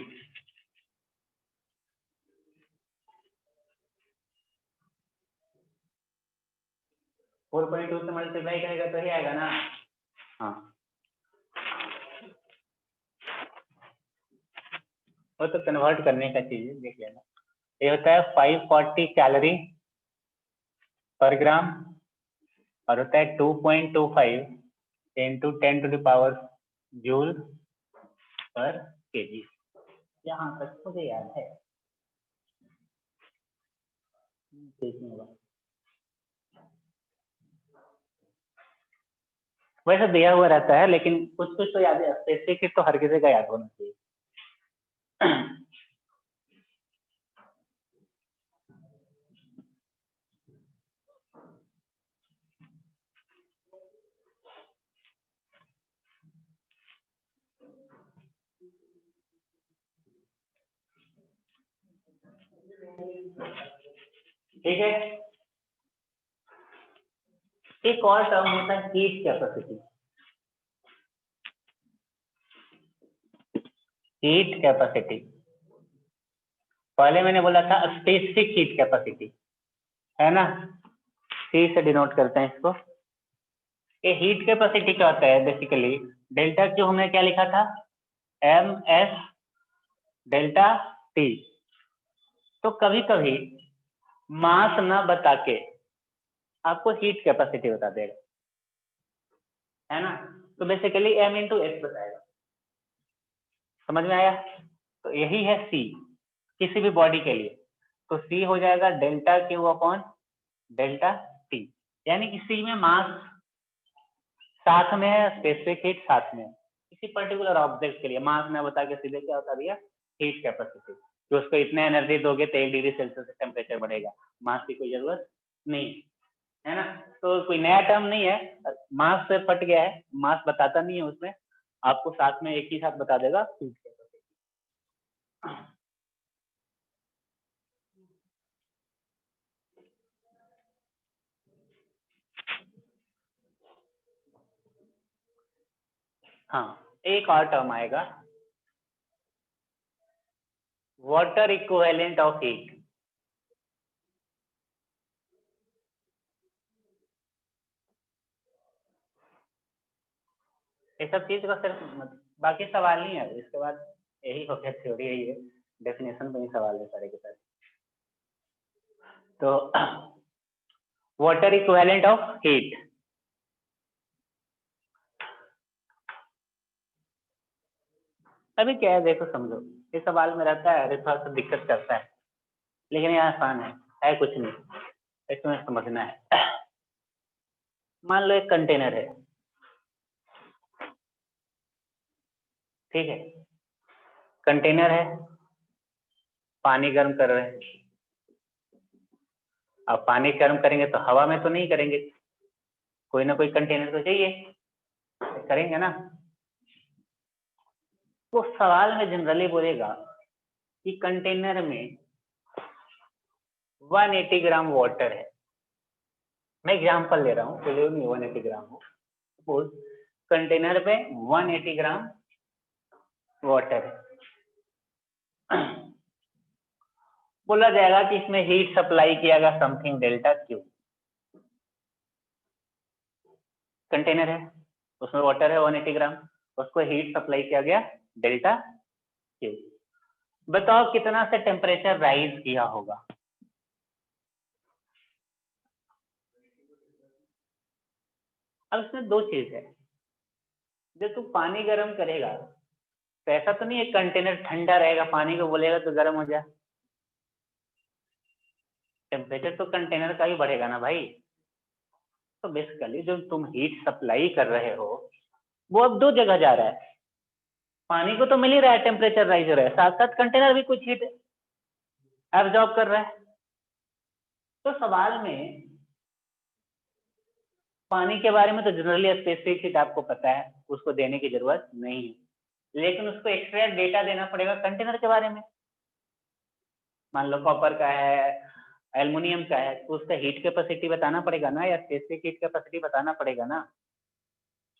फोर पॉइंट टू से मल्टीप्लाई करेगा तो ही आएगा ना। हाँ, वो तो कन्वर्ट करने का चीज है, देख लेना। ये होता है 540 कैलोरी पर ग्राम, और होता है 2.25 इंटू 10⁵ जूल पर केजी। यहाँ तक मुझे याद है, देखने होगा। वैसे दिया हुआ रहता है, लेकिन कुछ कुछ तो याद है, स्पेसिफिक तो हर किसी का याद होना चाहिए। ठीक है, एक और टर्म होता है हीट कैपेसिटी। हीट कैपेसिटी पहले मैंने बोला था स्पेसिफिक हीट कैपेसिटी, है ना। सी से डिनोट करते हैं इसको। ये हीट कैपेसिटी क्या होता है? बेसिकली डेल्टा क्यू हमने क्या लिखा था, MS डेल्टा T। तो कभी कभी मास ना बता के आपको हीट कैपेसिटी बता देगा, है ना। तो बेसिकली M इंटू S बताएगा। समझ में आया? तो यही है C किसी भी बॉडी के लिए। तो C हो जाएगा delta Q upon delta T, यानी कि C में मास साथ में है, स्पेसिफिक हीट साथ में है। किसी पर्टिकुलर ऑब्जेक्ट के लिए मास में बता के सीधे क्या बता दिया, हीट कैपेसिटी। तो उसको इतने एनर्जी दोगे तो 1 डिग्री सेल्सियस टेम्परेचर बढ़ेगा। मास की कोई जरूरत नहीं, है ना। तो कोई नया टर्म नहीं है, मास से फट गया है, मास बताता नहीं है उसमें, आपको साथ में एक ही साथ बता देगा हीट कैपेसिटी। हाँ, एक और टर्म आएगा, वाटर इक्विवेलेंट ऑफ हीट। ये सब चीज का सिर्फ बाकी सवाल नहीं है, इसके बाद यही हो गया, थ्योरी यही है, डेफिनेशन पे ही सवाल है सारे के सारे। तो वाटर इक्विवेलेंट ऑफ हीट, अभी क्या है देखो समझो, ये सवाल में रहता है, अरे थोड़ा सा दिक्कत करता है, लेकिन ये आसान है कुछ नहीं, इसमें समझना है। मान लो एक कंटेनर है, ठीक है, कंटेनर है, पानी गर्म कर रहे हैं। अब पानी गर्म करेंगे तो हवा में तो नहीं करेंगे, कोई ना कोई कंटेनर तो चाहिए, करेंगे ना। तो सवाल में जनरली बोलेगा कि कंटेनर में 180 ग्राम वाटर है, मैं एग्जांपल ले रहा हूँ, चलिए नहीं 180 ग्राम हो, सपोज कंटेनर पे 180 ग्राम वाटर है। बोला जाएगा कि इसमें हीट सप्लाई किया गया समथिंग डेल्टा क्यू। कंटेनर है, उसमें वाटर है 180 ग्राम, उसको हीट सप्लाई किया गया डेल्टा क्यू। बताओ कितना से टेम्परेचर राइज किया होगा। अब इसमें दो चीज है, जब तू पानी गर्म करेगा तो ऐसा तो नहीं है कंटेनर ठंडा रहेगा, पानी को बोलेगा तो गर्म हो जाए, टेम्परेचर तो कंटेनर का ही बढ़ेगा ना भाई। तो बेसिकली जो तुम हीट सप्लाई कर रहे हो वो अब दो जगह जा रहा है, पानी को तो मिल ही रहा है, टेम्परेचर राइज हो रहा है, साथ साथ कंटेनर भी कुछ हीट एब्जॉर्ब कर रहा है। तो सवाल में पानी के बारे में तो जनरली स्पेसिफिक हीट आपको पता है, उसको देने की जरूरत नहीं है, लेकिन उसको एक्स्ट्रा डेटा देना पड़ेगा कंटेनर के बारे में। मान लो कॉपर का है, एल्युमिनियम का है, तो उसका हीट कैपेसिटी बताना पड़ेगा ना, या स्पेसिफिक हीट कैपेसिटी बताना पड़ेगा ना।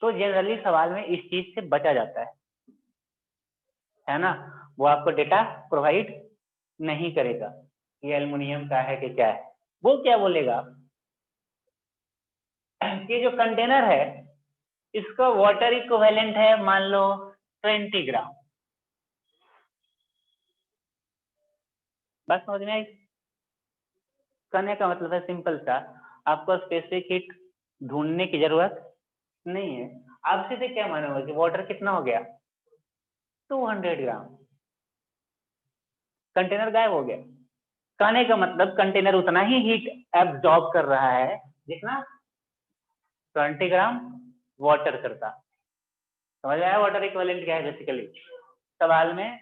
तो जनरली सवाल में इस चीज से बचा जाता है ना, वो आपको डेटा प्रोवाइड नहीं करेगा कि एल्युमिनियम का है कि क्या है। वो क्या बोलेगा कि जो कंटेनर है इसका वाटर इक्विवेलेंट है मान लो 20 ग्राम। बस समझ में आई? कहने का मतलब है सिंपल सा, आपको स्पेसिफिक हीट ढूंढने की जरूरत नहीं है। आप सीधे क्या मानोगे कि वाटर कितना हो गया 200 ग्राम, कंटेनर गायब हो गया। कहने का मतलब कंटेनर उतना ही हीट एब्जॉर्ब कर रहा है जितना 20 ग्राम वाटर करता। समझ में आया वाटर इक्विवेलेंट क्या है? बेसिकली सवाल में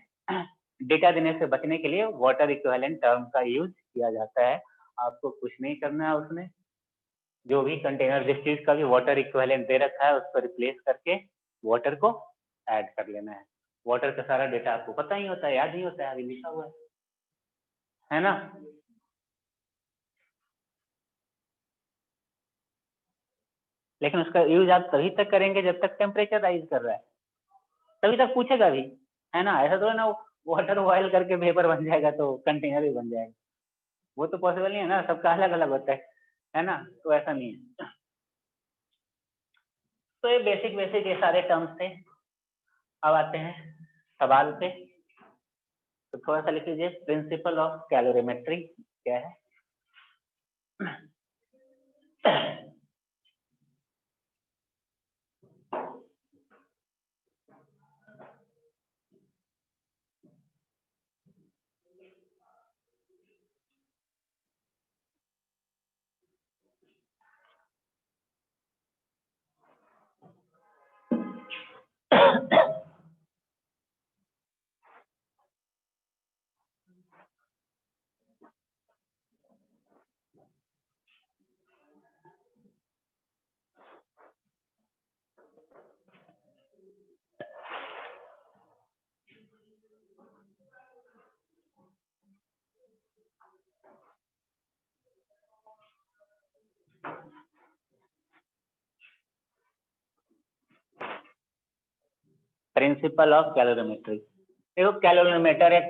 डेटा देने से बचने के लिए वाटर इक्विवेलेंट टर्म का यूज किया जाता है। आपको कुछ नहीं करना है, उसमें जो भी कंटेनर जिस चीज का भी वाटर इक्विवेलेंट दे रखा है उसको रिप्लेस करके वाटर को ऐड कर लेना है। वाटर का सारा डेटा आपको पता ही होता है, याद नहीं होता है, अभी लिखा हुआ है ना। लेकिन उसका यूज आप तभी तक करेंगे जब तक टेम्परेचर राइज कर रहा है, तभी तक पूछेगा भी, है ना। ऐसा तो है ना वाटर बॉयल करके वेपर बन जाएगा तो कंटेनर भी बन जाएगा, वो तो पॉसिबल नहीं है ना, सबका अलग अलग होता है ना, तो ऐसा नहीं है। तो ये बेसिक बेसिक ये सारे टर्म्स थे। अब आते हैं सवाल पे, तो थोड़ा सा लिख लीजिए, प्रिंसिपल ऑफ कैलोरीमेट्री क्या है। Principle of calorimetry. देखो कैलोरीमीटर एक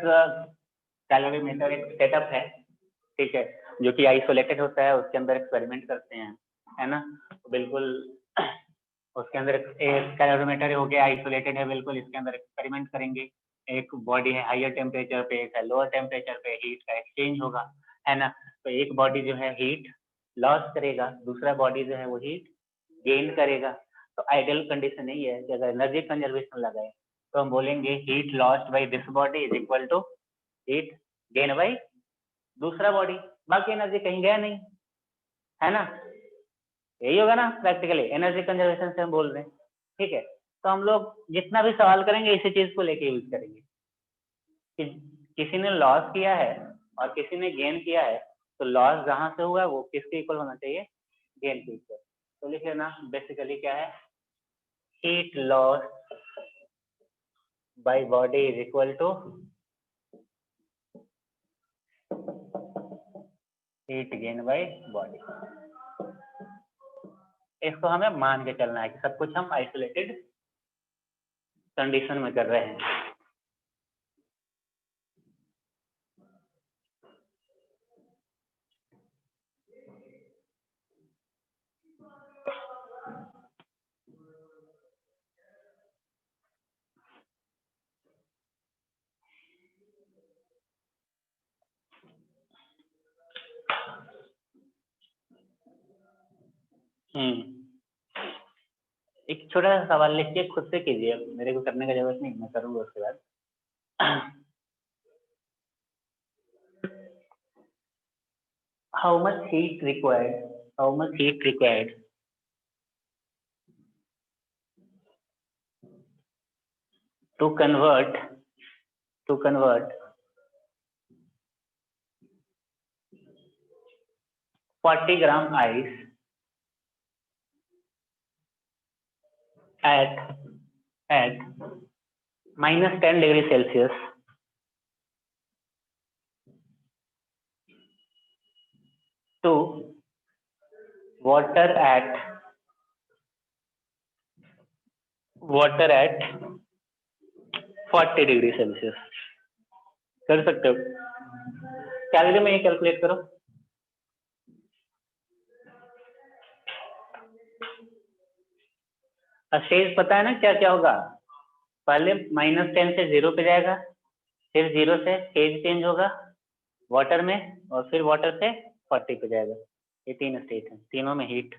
सेटअप है, ठीक है, जो कि आइसोलेटेड होता है, उसके अंदर एक्सपेरिमेंट करते हैं, है ना। तो बिल्कुल उसके अंदर एक कैलोरीमीटर हो गया, आइसोलेटेड है बिल्कुल, इसके अंदर एक्सपेरिमेंट करेंगे। एक बॉडी है हायर टेम्परेचर पे, एक है लोअर टेम्परेचर पे, हीट का एक्सचेंज होगा, है ना। तो एक बॉडी जो है हीट लॉस करेगा, दूसरा बॉडी जो है वो हीट गेन करेगा। तो आइडियल कंडीशन यही है कि अगर एनर्जी कंजर्वेशन लगाए तो हम बोलेंगे heat lost by this body is equal to heat gain by दूसरा बॉडी, बाकी एनर्जी कहीं गया नहीं, है ना। यही होगा ना प्रैक्टिकली, एनर्जी कंजर्वेशन से हम बोल रहे हैं, ठीक है। तो हम लोग जितना भी सवाल करेंगे इसी चीज को लेके यूज करेंगे कि किसी ने लॉस किया है और किसी ने गेन किया है, तो लॉस जहां से हुआ वो किसके इक्वल होना चाहिए, गेन के इक्वल। तो लिख लेना बेसिकली क्या है, heat loss by body is equal to heat gain by body. इसको हमें मान के चलना है कि सब कुछ हम आइसोलेटेड कंडीशन में कर रहे हैं। एक छोटा सा सवाल लिख के खुद से कीजिए, मेरे को करने का जरूरत नहीं, मैं करूँगा उसके बाद। how much heat required how much heat required to convert 40 gram ice at minus 10 degree Celsius to water at 40 degree Celsius. कर सकते हो, कैलोरी में ही कैलकुलेट करो। स्टेज पता है ना क्या क्या होगा, पहले -10 से 0 पे जाएगा, फिर 0 से फेज चेंज होगा वाटर में, और फिर वाटर से 40 पे जाएगा। ये 3 स्टेज है, तीनों में हीट।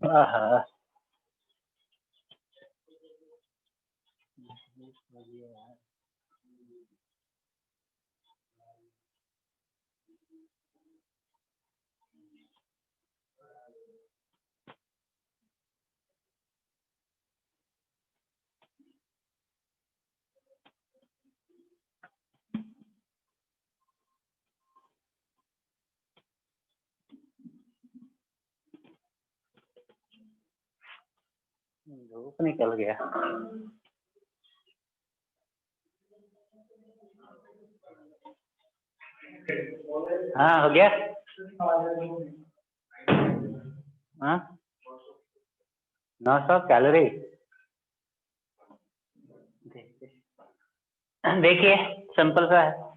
आहा, धूप निकल गया। हाँ हो गया। हाँ 900 कैलोरी। देखिए सिंपल सा है।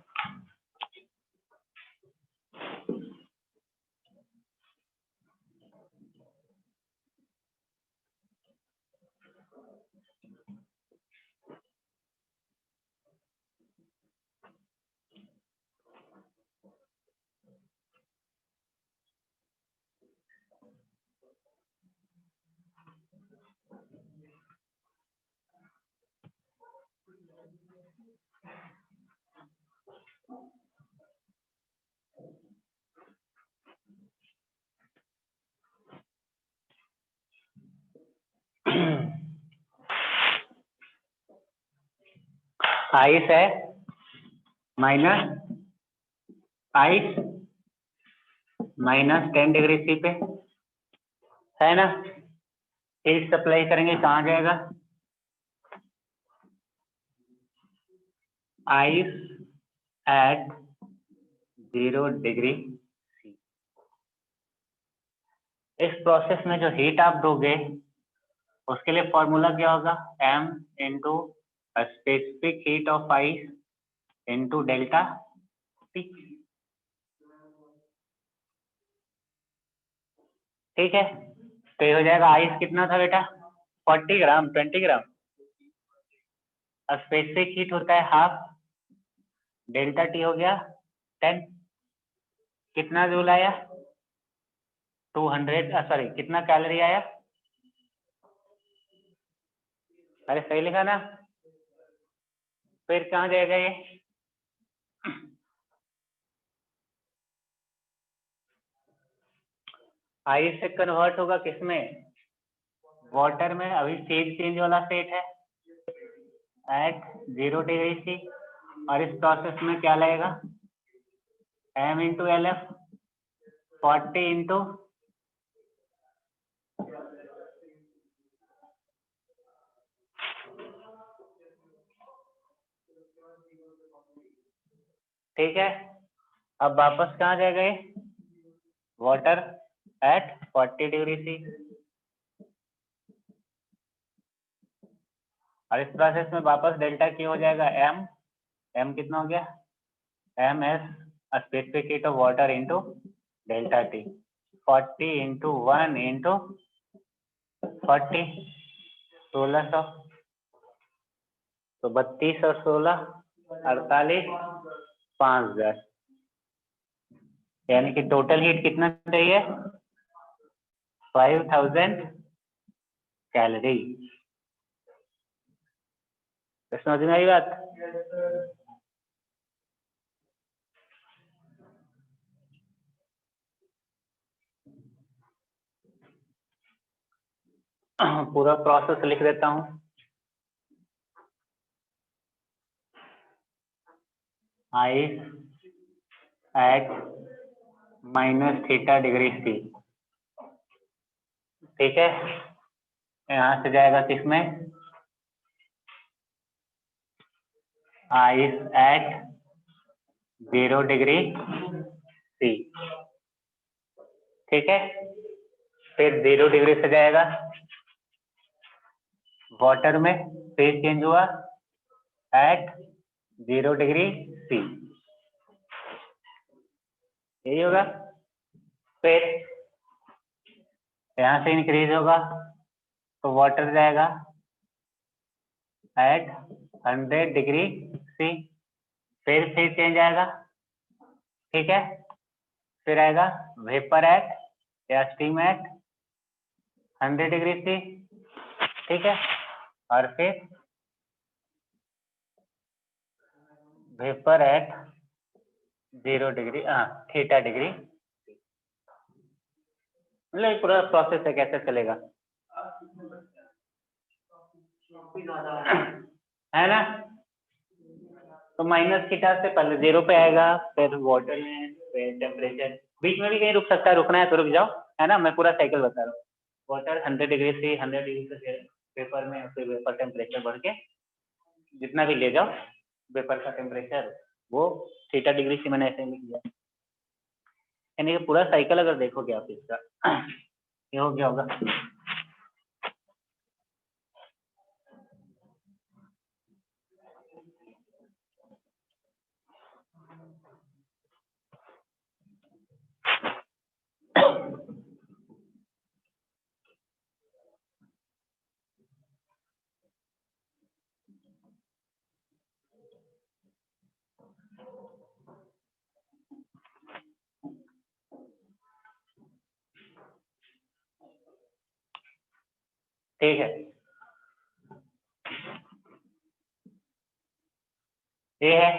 आइस है माइनस आइस -10 डिग्री C पे है ना। हीट सप्लाई करेंगे कहाँ जाएगा? Ice at 0 degree C। इस प्रोसेस में जो हीट आप दोगे उसके लिए फॉर्मूला क्या होगा? m into specific heat of ice into delta T। ठीक है, तो ये हो जाएगा आइस कितना था बेटा? 40 ग्राम 20 ग्राम। स्पेसिफिक हीट होता है हाफ, डेल्टा T हो गया 10। कितना जूल आया? 200 सॉरी कितना कैलोरी आया? अरे सही लिखा ना? फिर कहाँ जाएगा ये? आइस से कन्वर्ट होगा किसमें? वाटर में। अभी फेज चेंज वाला स्टेट है एट 0 डिग्री C। और इस प्रोसेस में क्या लगेगा? m इंटू LF 40 इंटू ठीक है। अब वापस कहाँ जाएगा ये? Water at 40 degree C। और इस प्रोसेस में वापस डेल्टा Q हो जाएगा m कितना हो गया? m S specific heat of water into delta T। 40 into 1 into 40 1600। तो 32 और 16 48 5000। यानी कि टोटल हीट कितना चाहिए? 5000 कैलोरी। तो समझ में आई बात? पूरा प्रोसेस लिख देता हूँ। Ice at -θ degree C। ठीक है, यहाँ से जाएगा किसमें? Ice at 0 degree C। ठीक है, फिर 0 डिग्री से जाएगा वाटर में। फेज चेंज हुआ एट 0 डिग्री C। यही होगा। फिर यहाँ से इंक्रीज होगा तो वाटर जाएगा एट 100 डिग्री C। फिर फेज चेंज आएगा। ठीक है, फिर आएगा वेपर एट या स्टीम एट 100 डिग्री C। ठीक है, और फिर वेपर एट 0 डिग्री θ डिग्री। मतलब पूरा प्रोसेस है, कैसे चलेगा है ना। तो -θ से पहले 0 पे आएगा, फिर वाटर में, फिर टेम्परेचर। बीच में भी कहीं रुक सकता है, रुकना है तो रुक जाओ, है ना। मैं पूरा साइकिल बता रहा हूँ। वाटर 100 डिग्री C 100 डिग्री से वेपर में, फिर वेपर टेम्परेचर बढ़ के जितना भी ले जाओ वेपर का टेम्परेचर वो थीटा डिग्री से मैंने ऐसे लिख दिया। यानी कि पूरा साइकिल अगर देखोगे आप इसका ये हो गया होगा। ठीक है, ये है,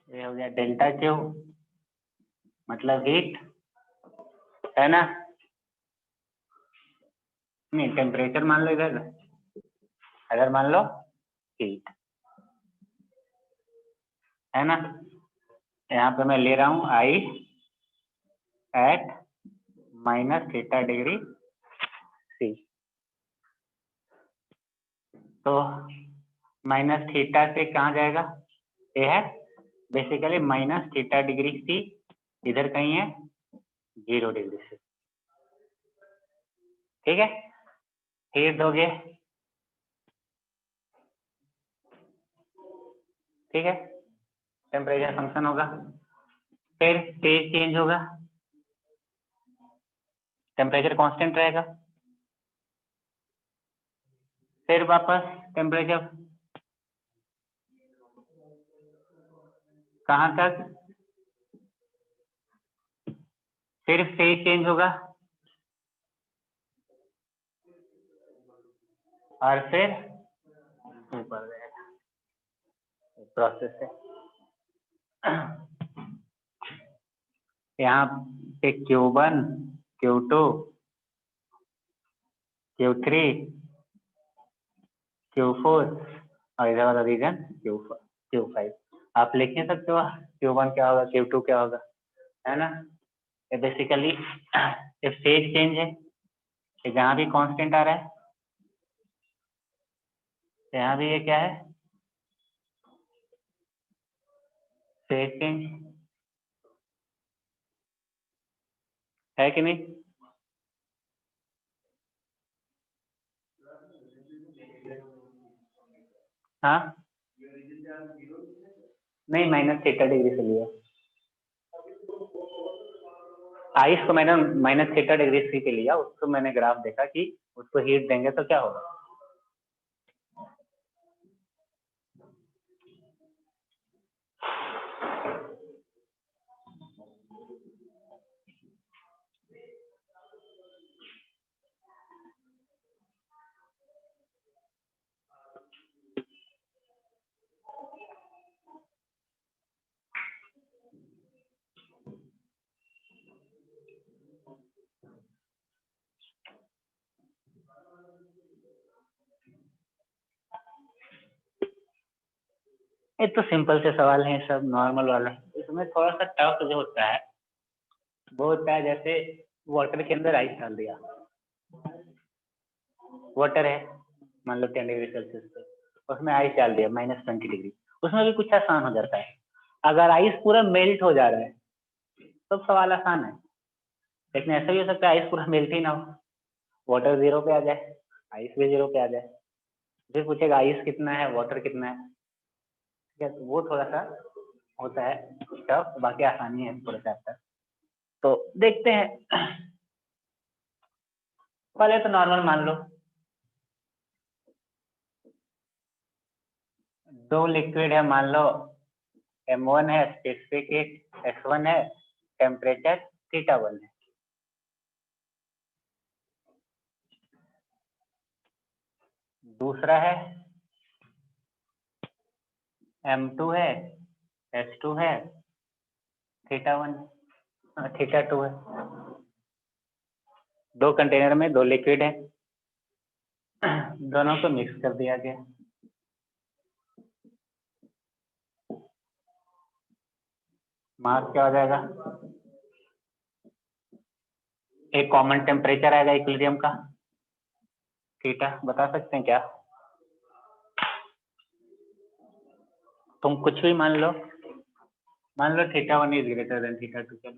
ये हो गया डेल्टा क्यू मतलब हीट है ना। नहीं टेम्परेचर मान लो इधर, अगर मान लो हीट है ना, यहाँ पे मैं ले रहा हूँ ice at minus theta degree C. तो माइनस थीटा से कहाँ जाएगा, ये है basically minus theta degree C, इधर कहीं है 0 डिग्री सी। ठीक है, हीट दोगे, ठीक है, टेम्परेचर फंक्शन होगा, फिर फेज चेंज होगा, टेम्परेचर कांस्टेंट रहेगा, फिर वापस टेम्परेचर कहाँ तक, फिर फेज चेंज होगा और फिर ऊपर जाएगा। प्रोसेस है यहाँ पे Q1 Q2 Q3 Q4 और इधर वाला रीजन Q5। आप लिख नहीं सकते हो Q1 क्या होगा Q2 क्या होगा, है ना। ये बेसिकली ये फेज चेंज है, ये जहाँ भी कांस्टेंट आ रहा है, यहाँ भी ये क्या है फेज चेंज, है कि नहीं। हाँ नहीं माइनस थीटा डिग्री से लिया, आइस को मैंने माइनस थीटा डिग्री सी पे लिया, उसको मैंने ग्राफ देखा कि उसको हीट देंगे तो क्या होगा। ये तो सिंपल से सवाल है, सब नॉर्मल वाला। इसमें थोड़ा सा टफ जो होता है वो होता है जैसे वाटर के अंदर आइस डाल दिया, वाटर है मान लो 10 डिग्री सेल्सियस पे, उसमें आइस डाल दिया -20 डिग्री, उसमें भी कुछ आसान हो जाता है। अगर आइस पूरा मेल्ट हो जा रहा है तो सवाल आसान है, लेकिन ऐसा भी हो सकता है आइस पूरा मेल्ट ही ना हो, वाटर 0 पे आ जाए, आइस भी 0 पे आ जाए, फिर पूछेगा आइस कितना है वाटर कितना है। ठीक है, तो वो थोड़ा सा होता है टफ, बाकी आसानी है थोड़ा सा। तो देखते हैं, पहले तो नॉर्मल मान लो, दो लिक्विड है मान लो, M1 है स्पेसिफिक हीट S1 है, टेम्परेचर θ1 है। दूसरा है M2 है S2 है θ1 θ2 है। दो कंटेनर में दो लिक्विड है, दोनों को मिक्स कर दिया गया, मास क्या हो जाएगा एक कॉमन टेम्परेचर आएगा इक्विलिब्रियम का, थीटा, बता सकते हैं क्या? तुम कुछ भी मान लो theta 1 is greater than theta 2। चलो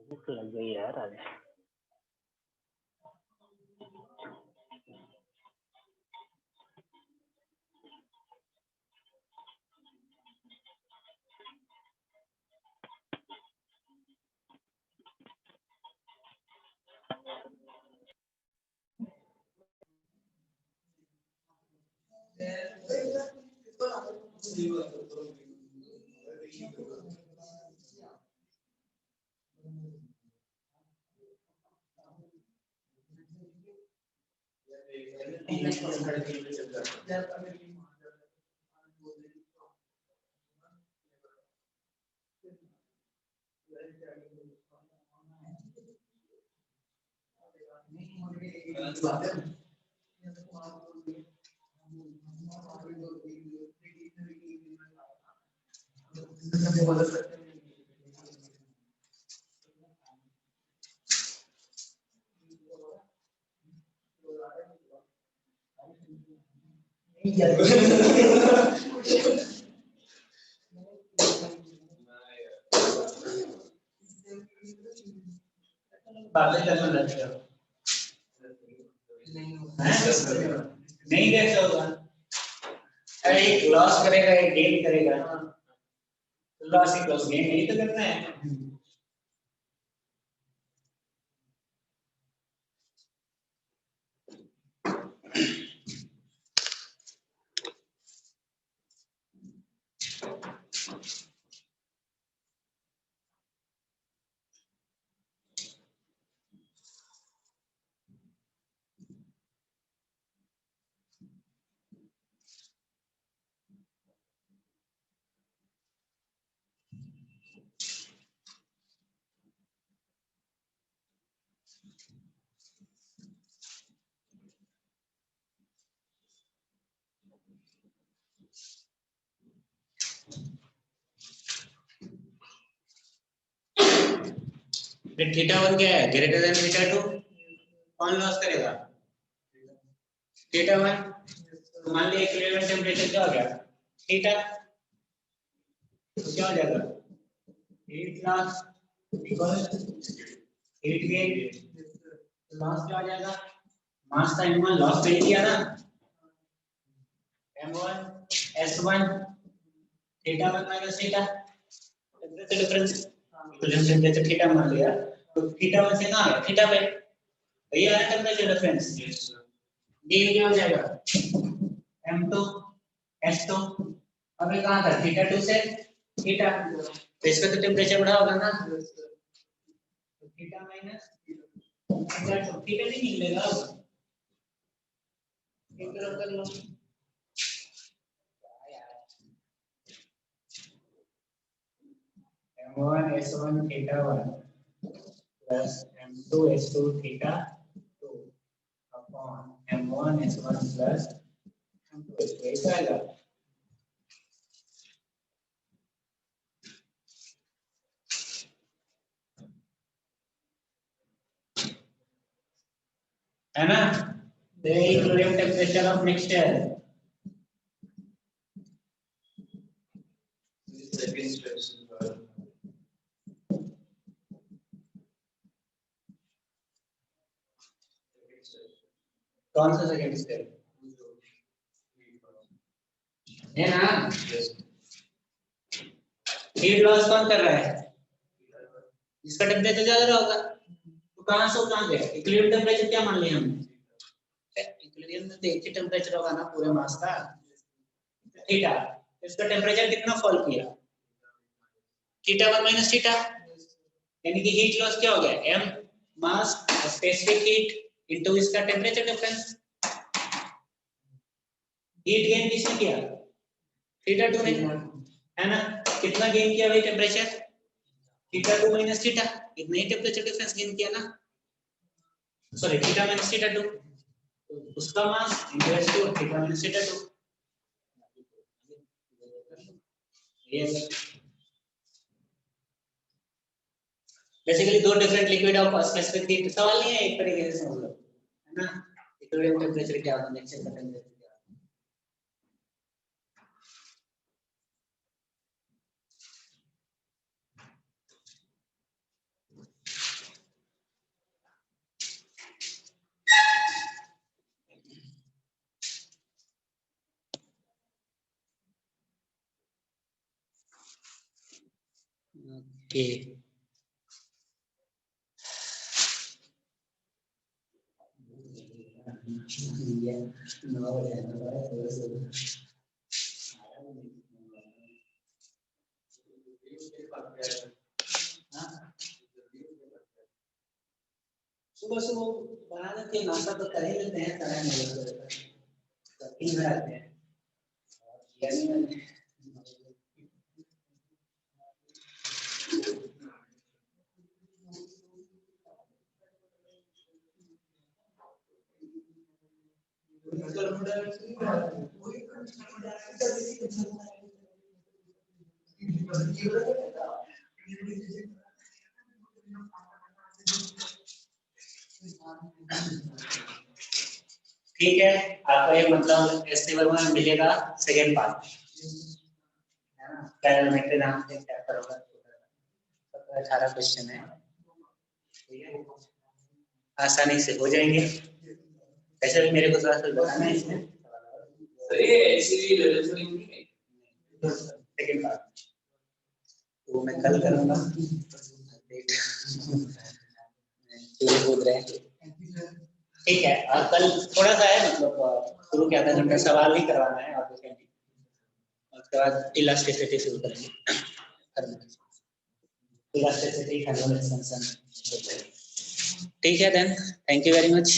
भूख लग गई यार आज। नहीं कैसे होगा? अरे एक लॉस करेगा एक गेन करेगा, लॉस इक्वल्स गेन, यही तो करना है। थीटा 1 क्या है? Greater than theta 2। कौन लॉस करेगा? थीटा 1। तो मान लिया इक्विलिब्रियम टेंपरेचर क्या हो गया? थीटा। तो क्या हो जाएगा? Heat loss equal heat gain. Loss क्या हो जाएगा? मास का m1 लॉस नहीं किया ना, m1 s1 theta 1 minus theta, temperature difference equilibrium temperature theta मान लिया, तो थीटा 1 से कहां है? थीटा पे वही आ रहा है टेंपरेचर डिफरेंस। ये क्या हो जाएगा? m2 s2। अब ये कहां था? थीटा 2 से थीटा, तो इसका तो टेंपरेचर बढ़ा होगा ना, तो थीटा माइनस थीटा 2, थीटा नहीं निकलेगा, एक तरफ कर लो। m1 s1 theta 1 plus m2 s2 theta 2 upon m1 s1 plus m2 s2, ऐसा आएगा। है ना? the equilibrium temperature of mixture, कौन सा सेकंड स्टेप है ना? हीट लॉस कौन कर रहा है? इसका टेम्परेचर ज्यादा होगा, तो कहां से कहां गया? इक्विलिब्रियम टेम्परेचर क्या मान लिया हमने? इक्विलिब्रियम में तो एक ही टेम्परेचर होगा ना पूरे मास का, थीटा। इसका टेम्परेचर कितना फॉल किया? थीटा 1 माइनस थीटा, यानी कि हीट लॉस क्या हो गया? m मास स्पेसिफिक हीट इनटू इसका टेम्परेचर डिफरेंस। हीट गेन किसने किया? थीटा 2 ने, है ना? कितना गेन किया भाई टेम्परेचर? थीटा 2 माइनस थीटा, इतना ही टेम्परेचर डिफरेंस गेन किया ना, सॉरी थीटा माइनस थीटा 2, तो उसका mass inverse to theta minus theta 2। Basically दो different liquid of specific heat, सवाल नहीं है, एक तरीके से समझ लो, है ना। इक्विलिब्रियम टेंपरेचर क्या होता है, नेचर का टेंपरेचर क्या है। ओके सुबह सुबह बना देते हैं, नाश्ता तो कर ही लेते हैं, तरह नहीं बनाते हैं। ठीक है, आपको एक मतलब ऐसे वर्ग में मिलेगा सेकेंड पार्ट, है ना। कैलोरीमेट्री नाम से चैप्टर होगा, 17-18 क्वेश्चन है, ठीक है, आसानी से हो जाएंगे। ऐसे भी मेरे को थोड़ा सा बताना है इसमें, सेकेंड पार्ट तो मैं कल करूंगा। कूद रहे हैं, ठीक है। और कल थोड़ा सा है, मतलब शुरू के आधा घंटा सवाल ही करवाना है आपको, उसके बाद इलास्टिसिटी शुरू करेंगे, इलास्टिसिटी थर्मल एक्सपेंशन। ठीक है then, thank you very much.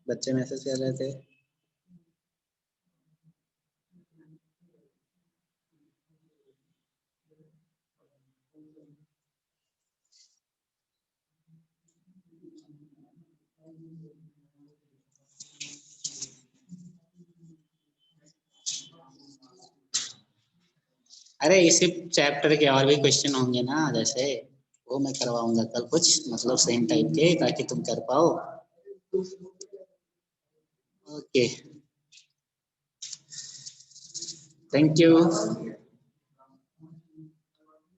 बच्चे मैसेज कर रहे थे। अरे इसी चैप्टर के और भी क्वेश्चन होंगे ना, जैसे वो मैं करवाऊंगा कल कुछ, मतलब सेम टाइप के, ताकि तुम कर पाओ। Okay, thank you.